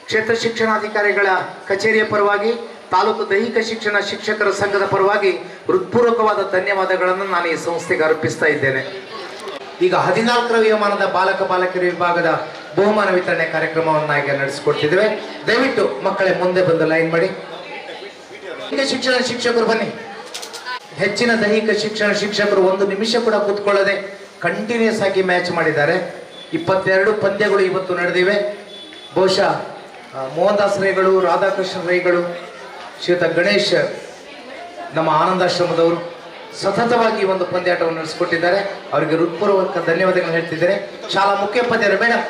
ಕ್ಷೇತ್ರ ಶಿಕ್ಷಣಾಧಿಕಾರಿಗಳ ಕಚೇರಿಯ ಪರವಾಗಿ ತಾಲೂಕು ದೈಹಿಕ ಶಿಕ್ಷಣ ಶಿಕ್ಷಕರ ಸಂಘದ ಪರವಾಗಿ ಹೃತ್ಪೂರ್ವಕವಾದ ಧನ್ಯವಾದಗಳನ್ನು ನಾನು ಈ ಸಂಸ್ಥೆಗೆ ಅರ್ಪಿಸ್ತಾ ಇದ್ದೇನೆ. ಈಗ 14ರ ವಯೋಮಾನದ ಬಾಲಕ ಬಾಲಕಿಯರ ವಿಭಾಗದ ಬಹುಮಾನ ವಿತರಣೆ ಕಾರ್ಯಕ್ರಮವನ್ನು ಈಗ ನಡೆಸಿಕೊಡ್ತಿದ್ದೇವೆ. ದಯವಿಟ್ಟು ಮಕ್ಕಳೇ ಮುಂದೆ ಬಂದು ಲೈನ್ ಮಾಡಿ. ದೈಹಿಕ ಶಿಕ್ಷಣ ಶಿಕ್ಷಕರು ಬನ್ನಿ. ಹೆಚ್ಚಿನ ದೈಹಿಕ ಶಿಕ್ಷಣ ಶಿಕ್ಷಕರು 1 ನಿಮಿಷ ಕೂಡ ಕೂತ್ಕೊಳ್ಳದೆ ಕಂಟಿನ್ಯೂಸ್ ಆಗಿ ಮ್ಯಾಚ್ ಮಾಡಿದ್ದಾರೆ. 22 ಪಂದ್ಯಗಳು ಇವತ್ತು ನಡೆದಿವೆ. ಬಹುಶಃ ಮೋಹನ್ ದಾಸ್ ರೈಗಳು, ರಾಧಾಕೃಷ್ಣ ರೈಗಳು, ಶ್ರೀಯುತ ಗಣೇಶ್ ನಮ್ಮ ಆನಂದಾಶ್ರಮದವರು ಸತತವಾಗಿ ಒಂದು ಪಂದ್ಯಾಟವನ್ನು ನಡೆಸಿಕೊಟ್ಟಿದ್ದಾರೆ. ಅವರಿಗೆ ಹೃತ್ಪೂರ್ವಕ ಧನ್ಯವಾದಗಳನ್ನು ಹೇಳ್ತಿದ್ದಾರೆ. ಶಾಲಾ ಮುಖ್ಯೋಪಾಧ್ಯಾಯರು ಮೇಡಮ್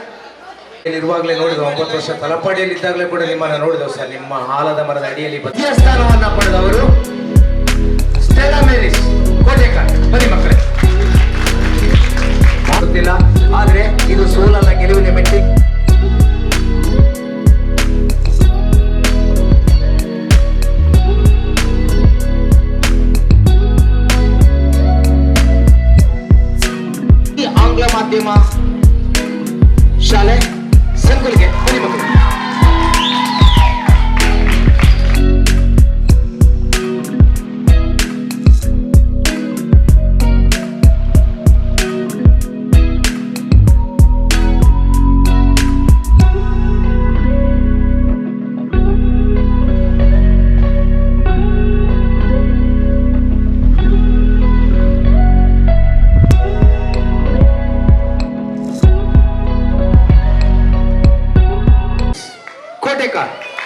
ಇರುವಾಗಲೇ ನೋಡಿದವು, 9 ವರ್ಷ ತಲಪಾಡಿಯಲ್ಲಿ ಇದ್ದಾಗಲೇ ಕೂಡ ನಿಮ್ಮನ್ನು ನೋಡಿದವು ಸರ್. ನಿಮ್ಮ ಆಲದ ಮರದ ಅಡಿಯಲ್ಲಿ ದ್ವಿತೀಯ ಸ್ಥಾನವನ್ನು ಪಡೆದವರು ಸ್ಟೆಲ್ಲಾ ಮೇರಿಸ್ ಕೋಟೆಕಾರ್. ಬನ್ನಿ ಮಕ್ಕಳೇ. ಗೊತ್ತಿಲ್ಲ, ಆದರೆ ಇದು ಸೋಲಲ್ಲ, ಗೆಲುವಿನ ಮೆಟ್ಟಿ. ಆಂಗ್ಲ ಮಾಧ್ಯಮ ಶಾಲೆ ಸಂಕುಲ್ಗೆ ಬನ್ನಿ ಮಕ್ಕಳು.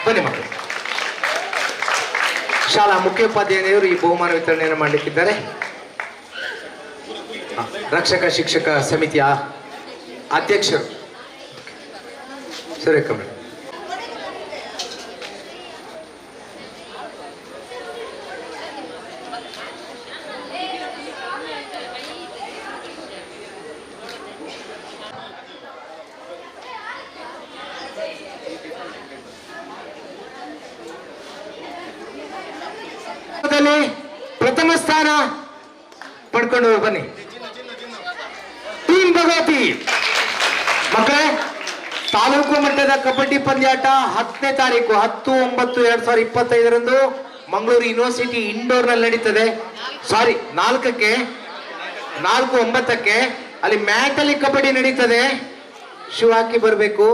ಬನ್ನಿ ಮಕ್ಕಳು. ಶಾಲಾ ಮುಖ್ಯೋಪಾಧ್ಯಾಯರು ಈ ಬಹುಮಾನ ವಿತರಣೆಯನ್ನು ಮಾಡಲಿಕ್ಕಿದ್ದಾರೆ. ರಕ್ಷಕ ಶಿಕ್ಷಕ ಸಮಿತಿಯ ಅಧ್ಯಕ್ಷರು ಸುರೇಖ ಮೇಡಮ್. ಪ್ರಥಮ ಸ್ಥಾನ ಪಡ್ಕೊಂಡು ಬನ್ನಿ ಟೀಮ್ ಭಗವತಿ. ಮಕ್ಕಳೇ, ತಾಲೂಕು ಮಟ್ಟದ ಕಬಡ್ಡಿ ಪಂದ್ಯಾಟ 10ನೇ ತಾರೀಕು 10/9/2025 ಮಂಗಳೂರು ಯೂನಿವರ್ಸಿಟಿ ಇಂಡೋರ್ ನಲ್ಲಿ ನಡೀತದೆ. 4ಕ್ಕೆ 4/9 ಅಲ್ಲಿ ಮ್ಯಾಟ್ ಅಲ್ಲಿ ಕಬಡ್ಡಿ ನಡೀತದೆ. ಶೂ ಹಾಕಿ ಬರಬೇಕು.